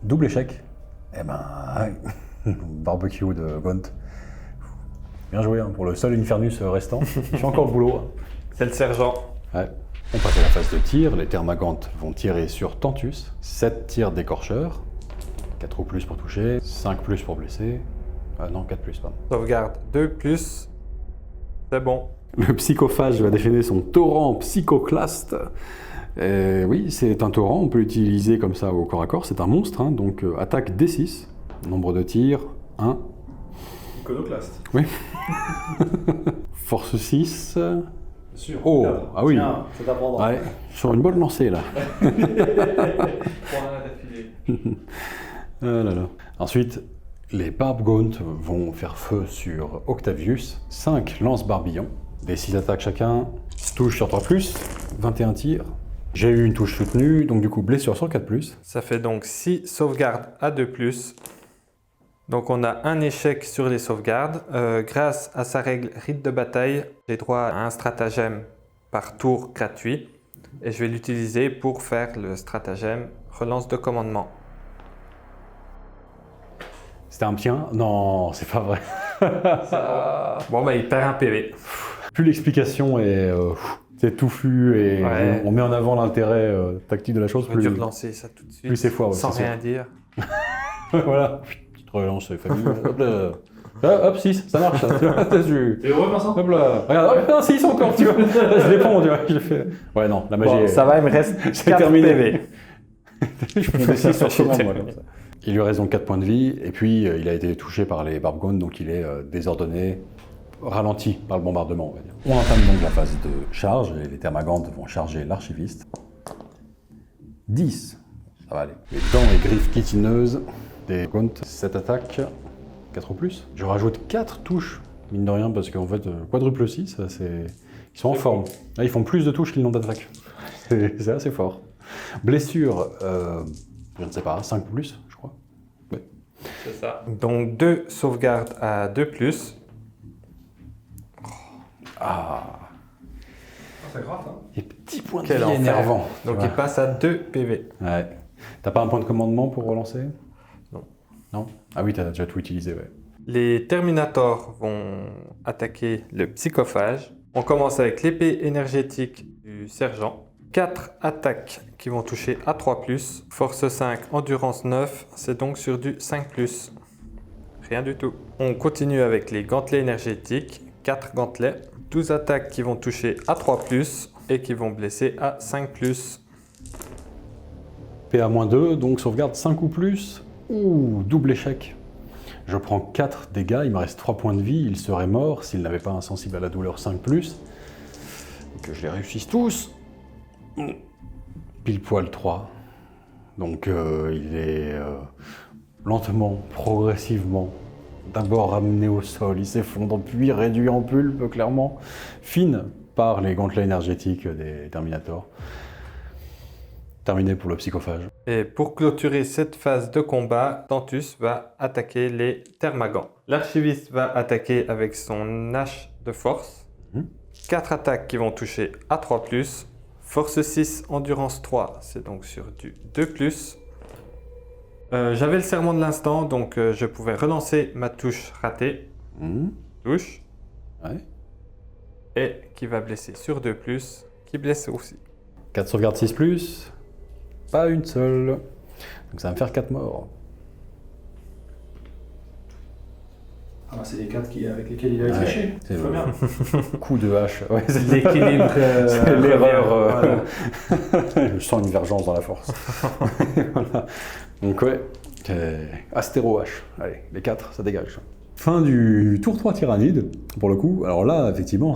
double échec. Eh ben, barbecue de Gaunt. Bien joué hein, pour le seul Infernus restant. Je fais encore le boulot. Hein. C'est le sergent. Ouais. On passe à la phase de tir. Les Thermagantes vont tirer sur Tantus. 7 tirs d'écorcheur. 4 ou plus pour toucher, 5 plus pour blesser. Ah non, 4 plus, pardon. Sauvegarde 2 plus. C'est bon. Le psychophage va déchaîner son torrent psychoclaste. Oui, c'est un torrent, on peut l'utiliser comme ça au corps à corps, c'est un monstre, hein, donc attaque D6, nombre de tirs, 1. Iconoclaste. Oui. Force 6. Bien sûr. Oh, Regarde. ah oui. Tiens, ça t'apprendra. Ouais, sur une bonne lancée là. Ah là là. Ensuite, les Barbgaunt vont faire feu sur Octavius, 5 lance-barbillons, des 6 attaques chacun, touche sur 3+, 21 tirs. J'ai eu une touche soutenue, donc du coup blessure sur 4+. Ça fait donc 6 sauvegardes à 2 plus. Donc on a un échec sur les sauvegardes. Grâce à sa règle rite de bataille, j'ai droit à un stratagème par tour gratuit. Et je vais l'utiliser pour faire le stratagème relance de commandement. C'était un tien? Non, c'est pas vrai. Bon bah il perd un PV. Plus l'explication est c'est touffu et Ouais. on met en avant l'intérêt tactique de la chose, J'aurais dû plus relancer ça tout de suite. plus c'est fort. Ouais, sans c'est sûr. rien dire. Voilà. Petite relance famille. Hop là. Ah, hop, 6, ça marche. Tu vois, T'es heureux, Vincent? hop là. Regarde, hop, 6 encore, tu vois. Là, je réponds, tu vois. Je fais... Ouais, non, la magie Bon, est... ça va, il me reste C'est 4 terminé. PV. Je peux faire 6 sur C'est commande, moi, comme ça. Il lui reste donc 4 points de vie, et puis il a été touché par les Barbgaunt, donc il est désordonné, ralenti par le bombardement, on va dire. On entame donc la phase de charge, et les Thermagantes vont charger l'archiviste. 10, ça va aller. Les dents et griffes chitineuses des Gaunt, 7 attaques, 4 ou plus. Je rajoute 4 touches, mine de rien, parce qu'en fait, quadruple 6, ils sont en forme. Là, ils font plus de touches qu'ils n'ont d'attaque. C'est assez fort. Blessure, je ne sais pas, 5 ou plus, je crois. Ouais. C'est ça. Donc 2 sauvegardes à 2 plus. Ah, C'est grave, hein. les petits points de Quel vie enfer. énervants. Donc tu il vois. passe à 2 PV. Ouais. T'as pas un point de commandement pour relancer? Non. Non? Ah oui, t'as déjà tout utilisé, ouais. Les Terminators vont attaquer le Psychophage. On commence avec l'épée énergétique du sergent. 4 attaques qui vont toucher à 3+, force 5, endurance 9, c'est donc sur du 5+. Rien du tout. On continue avec les gantelets énergétiques, 4 gantelets, 12 attaques qui vont toucher à 3+, et qui vont blesser à 5+. PA-2, donc sauvegarde 5 ou plus. Ouh, double échec. Je prends 4 dégâts, il me reste 3 points de vie, il serait mort s'il n'avait pas insensible à la douleur 5+. Et que je les réussisse tous. Pile poil 3. Donc il est lentement, progressivement, d'abord ramené au sol, il s'effondre, puis réduit en pulpe, clairement, fine par les gantelets énergétiques des Terminators. Terminé pour le Psychophage. Et pour clôturer cette phase de combat, Tantus va attaquer les Thermagants. L'archiviste va attaquer avec son hache de force. 4 attaques qui vont toucher à 3+, force 6, endurance 3, c'est donc sur du 2+. J'avais le serment de l'instant, donc je pouvais relancer ma touche ratée. Touche. Ouais. Et qui va blesser sur 2+, qui blesse aussi. 4 sauvegardes 6+, pas une seule. Donc ça va me faire 4 morts. Ah bah c'est les 4 avec lesquels il a triché. c'est Très bien. Coup de hache. Ouais, c'est L'équilibre. c'est l'erreur. Voilà. Je sens une divergence dans la force. Voilà. Donc ouais, Astéro H. Allez, les 4, ça dégage. Fin du tour 3 Tyrannide, pour le coup. Alors là, effectivement,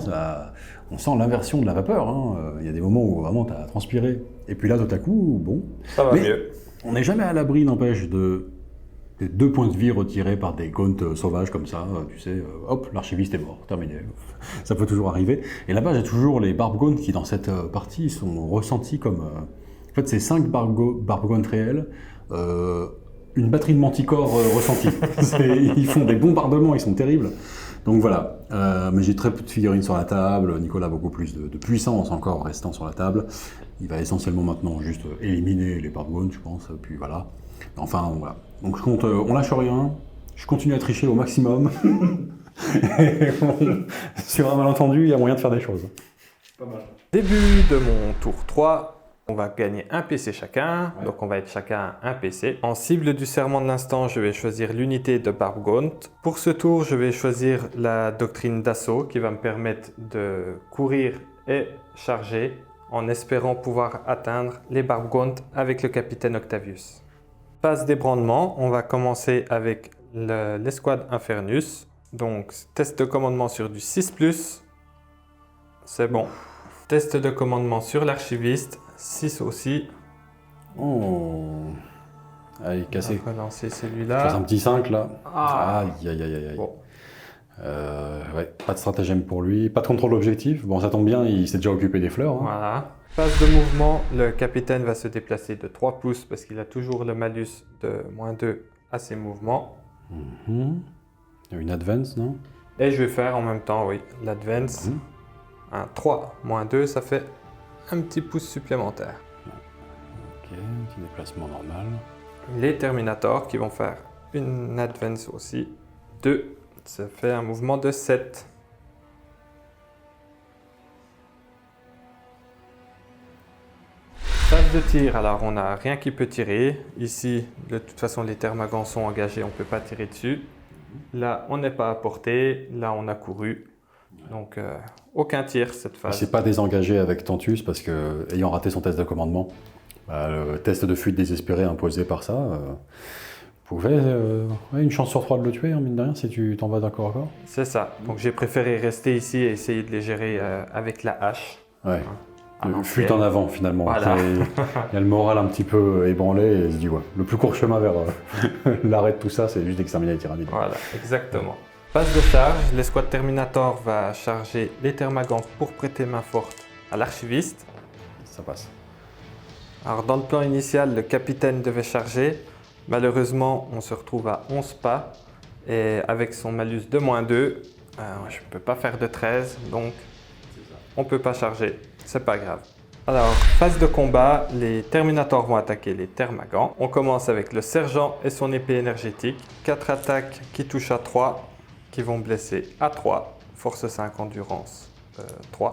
on sent l'inversion de la vapeur. Hein. Il y a des moments où vraiment tu as transpiré. Et puis là, tout à coup, bon. Ça va Mais mieux. on n'est jamais à l'abri, n'empêche, des 2 points de vie retirés par des gaunts sauvages comme ça. Tu sais, hop, l'archiviste est mort, terminé. Ça peut toujours arriver. Et là-bas, j'ai toujours les Barbgaunts qui, dans cette partie, sont ressentis comme... En fait, c'est 5 Barbgaunts réels. Une batterie de manticores ressentie. Ils font des bombardements, ils sont terribles. Donc voilà, mais j'ai très peu de figurines sur la table, Nicolas a beaucoup plus de puissance encore restant sur la table. Il va essentiellement maintenant juste éliminer les Barbgaunts, je pense, puis voilà. Enfin, voilà. Donc je compte, on lâche rien, je continue à tricher au maximum. Et sur un malentendu, il y a moyen de faire des choses. Pas mal. Début de mon tour 3. On va gagner un PC chacun, Ouais. donc on va être chacun un PC. En cible du serment de l'instant, je vais choisir l'unité de Barbgaunt. Pour ce tour, je vais choisir la doctrine d'assaut qui va me permettre de courir et charger en espérant pouvoir atteindre les Barbgaunt avec le capitaine Octavius. Phase d'ébranlement, on va commencer avec l'escouade Infernus. Donc test de commandement sur du 6+, c'est bon. Test de commandement sur l'archiviste, 6 aussi. Oh. Allez, cassé. On va relancer Je fais un celui-là. petit 5 là. Ah. Aïe, aïe, aïe, aïe. Bon. Ouais, pas de stratagème pour lui, pas de contrôle d'objectif. Bon, ça tombe bien, il s'est déjà occupé des fleurs. Hein. Voilà. Phase de mouvement, le capitaine va se déplacer de 3 pouces parce qu'il a toujours le malus de -2 à ses mouvements. Mhm. Il y a une advance, non? Et je vais faire en même temps, oui, l'advance. Mhm. Un 3 -2, ça fait un petit pouce supplémentaire. Ok, petit déplacement normal. Les Terminators qui vont faire une advance aussi. 2, ça fait un mouvement de 7. Phase de tir, alors on n'a rien qui peut tirer. Ici, de toute façon, les Thermagants sont engagés, on ne peut pas tirer dessus. Là, on n'est pas à portée. Là, on a couru. Donc, aucun tir cette Il phase. s'est pas désengagé avec Tantus parce que, ayant raté son test de commandement, le test de fuite désespéré imposé par ça, pouvait, ouais, une chance sur 3 de le tuer, hein, mine de rien, si tu t'en vas d'un corps à corps. C'est ça. Donc, j'ai préféré rester ici et essayer de les gérer avec la hache. Ouais. À Le l'ancienne. fuite en avant finalement. Voilà. Il y a le moral un petit peu ébranlé et il se dit ouais, le plus court chemin vers l'arrêt de tout ça, c'est juste d'exterminer les tyrannides. Voilà, exactement. Phase de charge, l'escouade Terminator va charger les Thermagants pour prêter main forte à l'archiviste. Ça passe. Alors dans le plan initial, le capitaine devait charger. Malheureusement, on se retrouve à 11 pas. Et avec son malus de -2, je ne peux pas faire de 13, donc on ne peut pas charger. C'est pas grave. Alors, phase de combat, les Terminators vont attaquer les Termagants. On commence avec le Sergent et son épée énergétique. 4 attaques qui touchent à 3, qui vont blesser à 3. Force 5, endurance 3.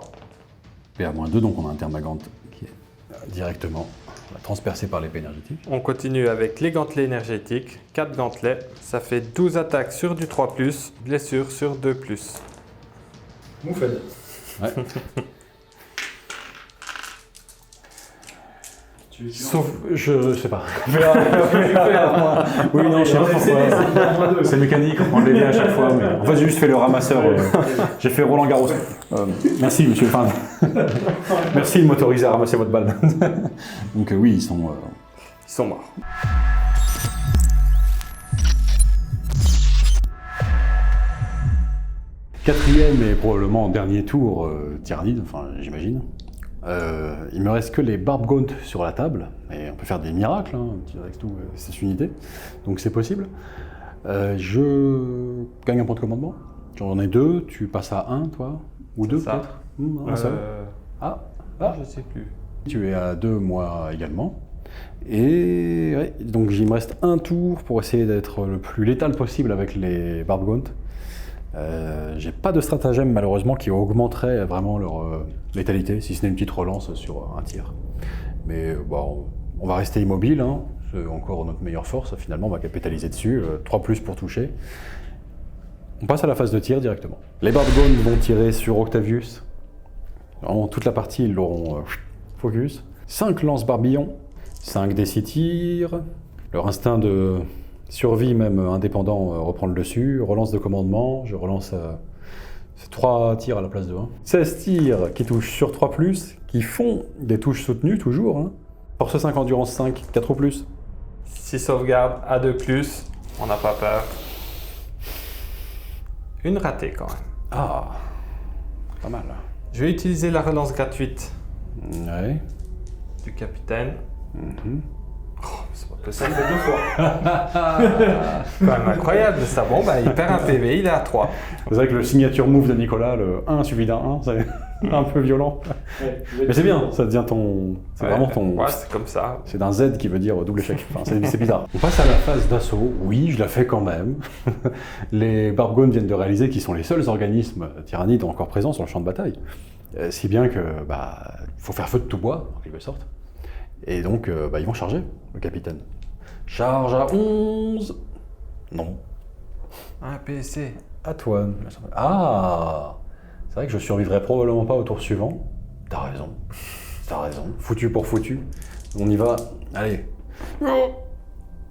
PA-2, donc on a un Termagant qui est directement transpercé par l'épée énergétique. On continue avec les gantelets énergétiques. 4 gantelets, ça fait 12 attaques sur du 3+, blessure sur 2+. Moufed. Ouais. Sauf, je sais pas. Oui, non, je sais pas pourquoi. C'est mécanique, on prend les dés à chaque fois. Mais... En fait, j'ai juste fait le ramasseur. J'ai fait Roland Garros. Merci, monsieur. Enfin, merci de m'autoriser à ramasser votre balle. Donc, oui, ils sont morts. Quatrième et probablement dernier tour, Tyrannide, enfin, j'imagine. Il me reste que les Barbgaunt sur la table, et on peut faire des miracles avec tout cette unité, donc c'est possible. Je gagne un point de commandement, j'en ai 2, tu passes à 1 toi, ou 2 peut-être un seul. Je sais plus. Tu es à 2, moi également. Et ouais, donc il me reste un tour pour essayer d'être le plus létal possible avec les Barbgaunt. J'ai pas de stratagème malheureusement qui augmenterait vraiment leur létalité, si ce n'est une petite relance sur un tir. Mais bon, on va rester immobile, hein. C'est encore notre meilleure force, finalement on va capitaliser dessus, 3+ pour toucher. On passe à la phase de tir directement. Les Barbgaunt vont tirer sur Octavius. En toute la partie ils l'auront focus. 5 lance-barbillons, 5 des 6 tirs. Leur instinct de survie même indépendant reprend le dessus, relance de commandement, je relance 3 tirs à la place de 1. 16 tirs qui touchent sur 3+, qui font des touches soutenues toujours. Hein. Force 5, endurance 5, 4+. 6 sauvegardes à 2+, on n'a pas peur. Une ratée quand même. Ah, pas mal. Je vais utiliser la relance gratuite Ouais. du capitaine. C'est pas possible. Ça fait 2 fois. Quand même incroyable ça. Bon, bah, il perd un PV, il est à 3. C'est vrai que le signature move de Nicolas, le 1 suivi d'un 1, c'est un peu violent. Mais c'est bien, ça devient ton... C'est vraiment ton... Ouais, c'est comme ça. C'est d'un Z qui veut dire double échec. Enfin, c'est bizarre. On passe à la phase d'assaut. Oui, je la fais quand même. Les Barbgaunt viennent de réaliser qu'ils sont les seuls organismes tyrannides encore présents sur le champ de bataille. Si bien que, faut faire feu de tout bois, en quelque sorte. Et donc, ils vont charger, le capitaine. Charge à 11. Non. Un PC. À toi. Ah, c'est vrai que je survivrai probablement pas au tour suivant. T'as raison. T'as raison. Foutu pour foutu. On y va. Allez.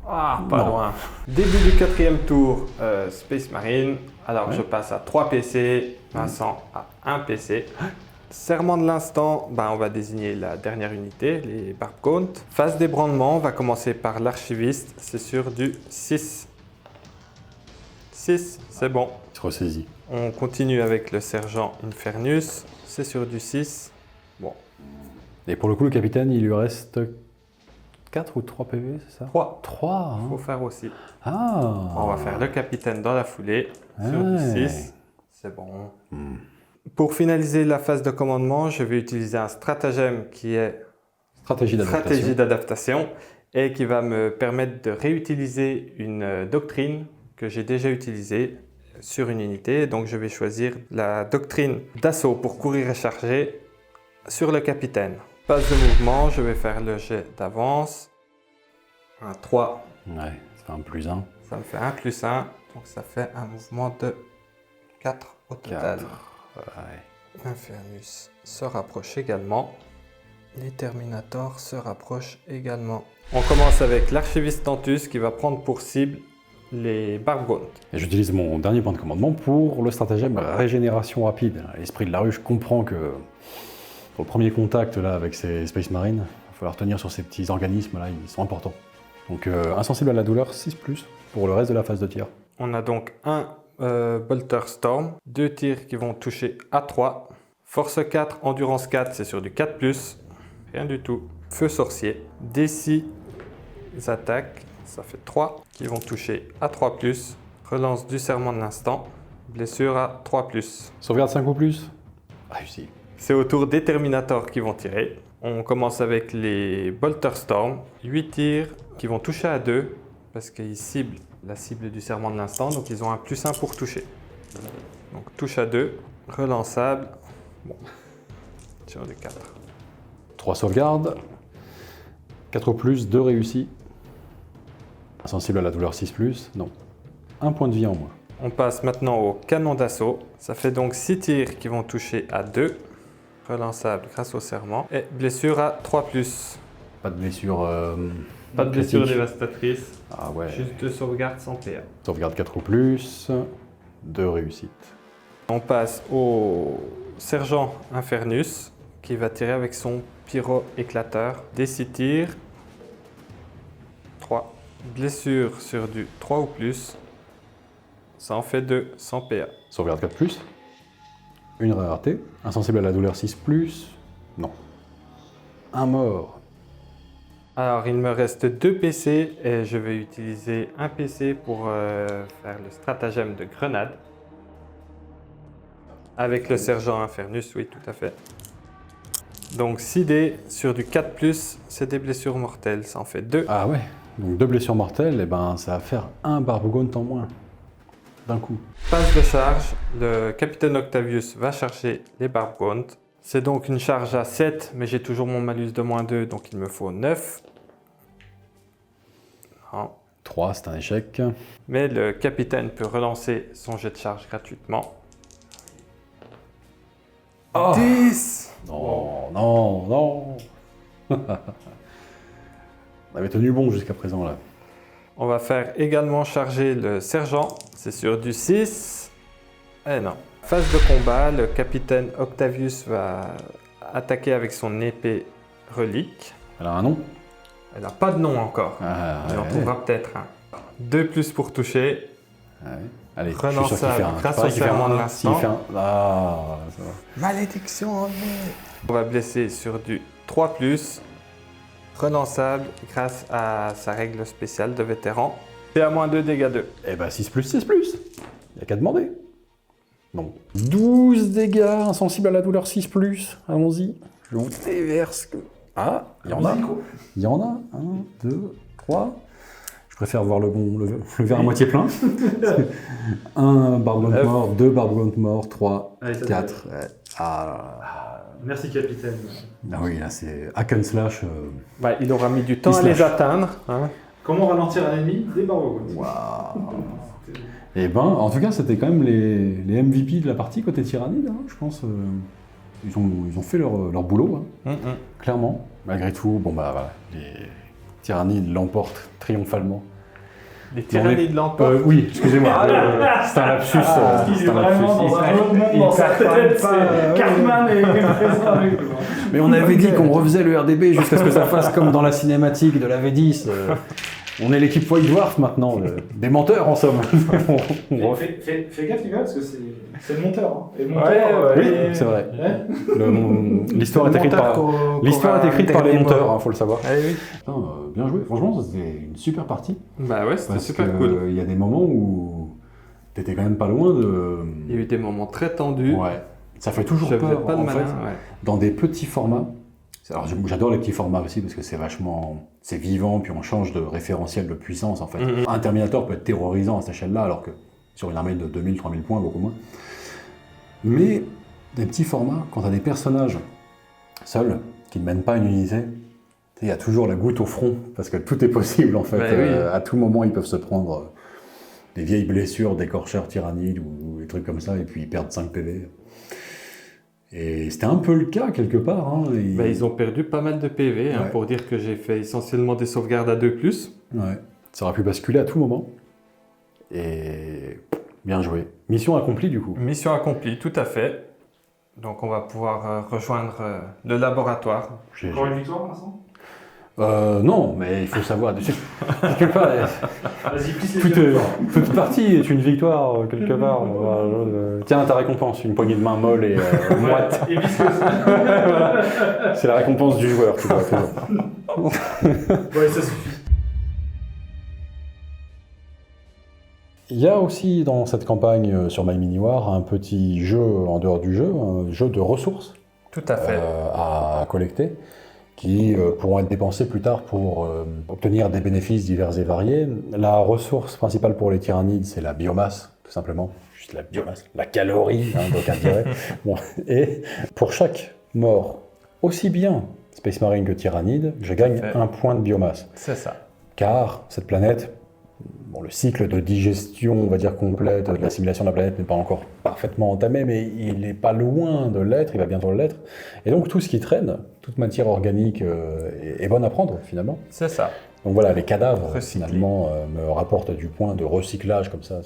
Ah, pas Non. loin. Début du 4e tour, Space Marine. Alors, je passe à 3 PC, Vincent à 1 PC. Serment de l'instant, on va désigner la dernière unité, les Barbgaunt. Phase d'ébranlement, on va commencer par l'archiviste, c'est sur du 6. 6, c'est bon. Il se ressaisit. On continue avec le sergent Infernus, c'est sur du 6. Bon. Et pour le coup, le capitaine, il lui reste 4 ou 3 PV, c'est ça 3. 3, Il faut faire aussi. Ah. On va faire le capitaine dans la foulée, sur du 6. C'est bon. Pour finaliser la phase de commandement, je vais utiliser un stratagème qui est Stratégie d'adaptation et qui va me permettre de réutiliser une doctrine que j'ai déjà utilisée sur une unité. Donc je vais choisir la doctrine d'assaut pour courir et charger sur le capitaine. Phase de mouvement, je vais faire le jet d'avance. Un 3. Ouais, ça fait un +1. Ça me fait 1 + 1, donc ça fait un mouvement de 4 au total. 4. Ouais. Infernus se rapproche également. Les Terminators se rapprochent également. On commence avec l'archiviste Tantus qui va prendre pour cible les Barbgaunt. Et j'utilise mon dernier point de commandement pour le stratagème régénération rapide. L'esprit de la ruche comprend que pour le premier contact là, avec ces Space Marines, il va falloir tenir sur ces petits organismes là, ils sont importants. Donc insensible à la douleur, 6+, pour le reste de la phase de tir. On a donc un Bolter Storm, 2 tirs qui vont toucher à 3. Force 4, endurance 4, c'est sur du 4+. Rien du tout. Feu sorcier, D6 attaques, ça fait 3 qui vont toucher à 3+. Relance du serment de l'instant, blessure à 3+. Sauvegarde 5 ou plus. Réussi. C'est au tour des Terminators qui vont tirer. On commence avec les Bolter Storm, 8 tirs qui vont toucher à 2 parce qu'ils ciblent la cible du serment de l'instant, donc ils ont un +1 pour toucher. Donc touche à 2, relançable, bon, sur du 4. 3 sauvegardes, 4 au plus, 2 réussis. Insensible à la douleur 6+, non. 1 point de vie en moins. On passe maintenant au canon d'assaut. Ça fait donc 6 tirs qui vont toucher à 2, relançable grâce au serment, et blessure à 3+. Pas de blessure. Pas de blessure critique. dévastatrice, Ah ouais. juste 2 sauvegardes sans PA. Sauvegarde 4 au plus, 2 réussites. On passe au sergent Infernus qui va tirer avec son pyro éclateur. Des 6 tirs, 3. Blessure sur du 3 ou plus, ça en fait 2 sans PA. Sauvegarde 4 plus, une rareté. Insensible à la douleur 6+, non. Un mort. Alors il me reste 2 PC et je vais utiliser un PC pour faire le stratagème de grenade. Avec le sergent Infernus, oui tout à fait. Donc 6 dés sur du 4+, c'est des blessures mortelles, ça en fait 2. Ah ouais, donc 2 blessures mortelles, et ben ça va faire un Barbogaunt en moins. D'un coup. Phase de charge, le capitaine Octavius va charger les Barbgaunt. C'est donc une charge à 7, mais j'ai toujours mon malus de -2, donc il me faut 9. Non. 3, c'est un échec. Mais le capitaine peut relancer son jet de charge gratuitement. Oh 10. Non, non, non. On avait tenu bon jusqu'à présent là. On va faire également charger le sergent, c'est sur du 6. Eh non. Phase de combat, le capitaine Octavius va attaquer avec son épée relique. Elle a un nom. Elle n'a pas de nom encore. Ah, Il en ouais. trouvera peut-être un. 2+ pour toucher. Ouais. Allez, Relançable je suis sûr qu'il fait un. grâce C'est vrai au qu'il fait serment un. de l'instant. S'il fait un. Ah, ça va. Malédiction en vie. On va blesser sur du 3+, relançable grâce à sa règle spéciale de vétéran. Et à -2 dégâts 2. Eh ben 6+, 6+. Il n'y a qu'à demander. Non. 12 dégâts, insensible à la douleur 6+. Allons-y. Je vous déverse. Ah, il y en a. Il y en a. 1, 2, 3. Je préfère voir le verre à moitié plein. 1 Barbogaunt mort, 2 Barbogaunt mort, 3, Allez, ça 4. Ouais. Ah, Merci capitaine. ah oui, là c'est hack and slash. Ouais, il aura mis du temps Il à slash. les atteindre. Hein. Comment ralentir un ennemi? Des Barbogaunt. Waouh. Et ben, en tout cas, c'était quand même les MVP de la partie côté Tyrannide, hein, je pense. Ils ont fait leur boulot, hein, clairement. Malgré tout, bon bah voilà, les Tyrannides l'emportent triomphalement. Les tyrannies de l'emportent. Oui, excusez-moi, c'est un lapsus. Il est c'est un vraiment lapsus. dans un autre monde dans sa tête. Cartman est présent avec nous. Mais on avait dit qu'on refaisait le RDB jusqu'à ce que ça fasse comme dans la cinématique de la V10. On est l'équipe White Dwarf maintenant, des menteurs en somme. Fais gaffe, les gars, parce que c'est le monteur. Hein. Et le monteur, Oui, c'est vrai. Ouais. L'histoire est écrite par les monteurs, faut le savoir. Ah oui. Putain, bien joué, franchement, c'était une super partie. Bah ouais, c'était Parce super que, cool. il y a des moments où t'étais quand même pas loin de. Il y a eu des moments très tendus. Ouais. Ça fait toujours Je faisais peur, pas de en malin. fait, Ouais. dans des petits formats. Alors j'adore les petits formats aussi parce que c'est vachement, c'est vivant, puis on change de référentiel de puissance en fait. Un Terminator peut être terrorisant à cette échelle-là, alors que sur une armée de 2000-3000 points, beaucoup moins. Mais des petits formats, quand t'as des personnages seuls, qui ne mènent pas une unité, il y a toujours la goutte au front, parce que tout est possible en fait. Ouais, oui. À tout moment, ils peuvent se prendre des vieilles blessures d'écorcheurs tyrannides ou des trucs comme ça, et puis ils perdent 5 PV. Et c'était un peu le cas quelque part. Hein, Bah, ils ont perdu pas mal de PV, hein, Ouais. pour dire que j'ai fait essentiellement des sauvegardes à 2+. Ouais. Ça aurait pu basculer à tout moment. Et bien joué. Mission accomplie du coup. Mission accomplie, tout à fait. Donc on va pouvoir rejoindre le laboratoire. GG. Encore une victoire, Vincent? Non, mais il faut savoir. Quelque part, Vas-y, plisse les toute partie est une victoire quelque part. Tiens ta récompense, une poignée de main molle et moite. Et visqueuse. Voilà. C'est la récompense du joueur, tu vois. toujours. Ouais, ça suffit. Il y a aussi dans cette campagne sur My Mini War un petit jeu en dehors du jeu, un jeu de ressources Tout à fait. à collecter. qui pourront être dépensés plus tard pour obtenir des bénéfices divers et variés. La ressource principale pour les tyrannides, c'est la biomasse, tout simplement. Juste la biomasse, la calorie, d'aucuns diraient. Bon. Et pour chaque mort, aussi bien Space Marine que tyrannide, je gagne un point de biomasse. C'est ça. Car cette planète, bon, le cycle de digestion, on va dire complète, de l'assimilation de la planète n'est pas encore parfaitement entamé, mais il n'est pas loin de l'être, il va bientôt l'être. Et donc tout ce qui traîne, toute matière organique est bonne à prendre finalement. C'est ça. Donc voilà, les cadavres Recyclés. finalement me rapportent du point de recyclage comme ça,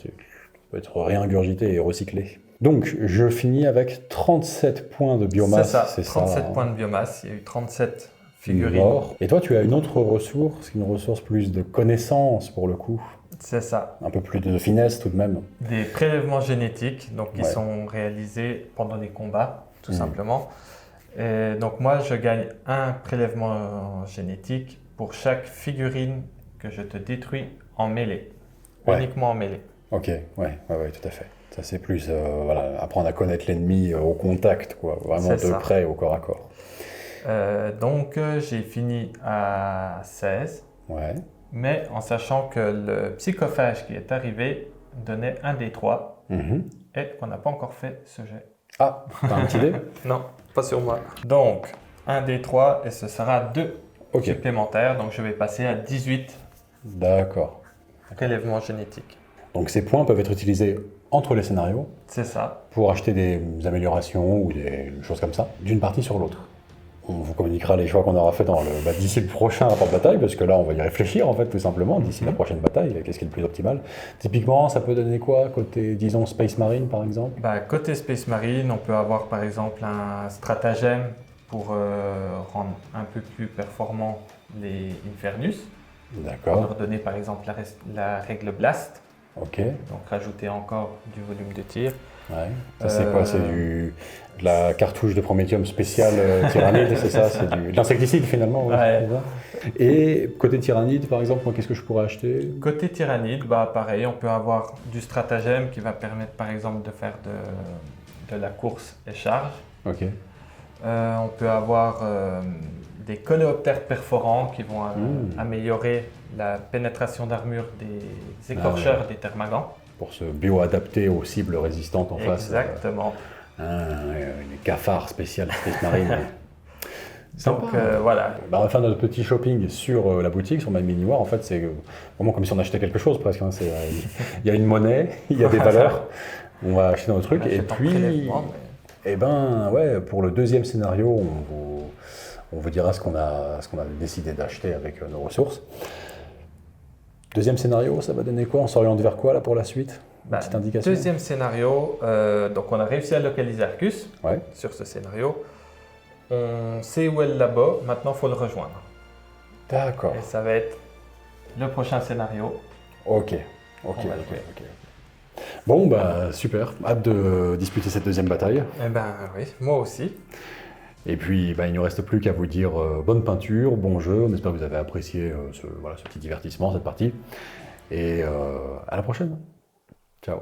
peut être réingurgité et recyclé. Donc je finis avec 37 points de biomasse, C'est ça, 37 points de biomasse, il y a eu 37 figurines. Mort. Et toi tu as une autre ressource, une ressource plus de connaissance pour le coup. C'est ça. Un peu plus de finesse tout de même. Des prélèvements génétiques, donc qui Ouais. sont réalisés pendant les combats, tout simplement. Et donc moi, je gagne un prélèvement génétique pour chaque figurine que je te détruis en mêlée. Ouais. Uniquement en mêlée. Ok, ouais, tout à fait. Ça c'est plus voilà, apprendre à connaître l'ennemi au contact, quoi, vraiment C'est de ça. près au corps à corps. Donc j'ai fini à 16, Ouais. mais en sachant que le psychophage qui est arrivé donnait un des 3 Mhm. et qu'on n'a pas encore fait ce jet. Ah, t'as un petit dé? Non, pas sur moi. Donc, un des 3 et ce sera 2 Ok, supplémentaires, donc je vais passer à 18 d'accord. prélèvements génétiques. Donc ces points peuvent être utilisés entre les scénarios C'est ça. pour acheter des améliorations ou des choses comme ça, d'une partie sur l'autre. On vous communiquera les choix qu'on aura fait d'ici le prochain rapport de bataille, parce que là on va y réfléchir en fait tout simplement, d'ici la prochaine bataille, qu'est-ce qui est le plus optimal. Typiquement, ça peut donner quoi côté, disons, Space Marine par exemple? Côté Space Marine, on peut avoir par exemple un stratagème pour rendre un peu plus performants les Infernus. On D'accord, leur donner par exemple la règle Blast, ok. donc rajouter encore du volume de tir. Ouais. Ça c'est quoi? C'est de la cartouche de Prométhium spéciale tyrannide, c'est ça? C'est de l'insecticide finalement. Ouais. C'est ça. Et côté tyrannide par exemple, moi qu'est-ce que je pourrais acheter? Côté tyrannide, pareil, on peut avoir du stratagème qui va permettre par exemple de faire de la course et charge. Ok. On peut avoir des coléoptères perforants qui vont améliorer la pénétration d'armure des écorcheurs des termagants. Pour se bio-adapter aux cibles résistantes en face. Exactement. Les cafards spéciales Space Marine. Donc voilà. On va faire notre petit shopping sur la boutique, sur My Mini War. En fait, c'est vraiment comme si on achetait quelque chose presque. Hein. Il y a une monnaie, il y a des valeurs. On va acheter nos trucs. On Et achète en puis, prélèvement, pour le deuxième scénario, on vous dira ce qu'on a décidé d'acheter avec nos ressources. Deuxième scénario, ça va donner quoi? On s'oriente vers quoi là pour la suite? Une petite indication? Deuxième scénario, donc on a réussi à localiser Arcus Ouais. sur ce scénario. On sait où est le labo, maintenant il faut le rejoindre. D'accord. Et ça va être le prochain scénario. Ok. On va le jouer. Bon, super. Hâte de disputer cette deuxième bataille. Eh ben oui, moi aussi. Et puis, il ne nous reste plus qu'à vous dire bonne peinture, bon jeu. On espère que vous avez apprécié ce petit divertissement, cette partie. Et à la prochaine. Ciao.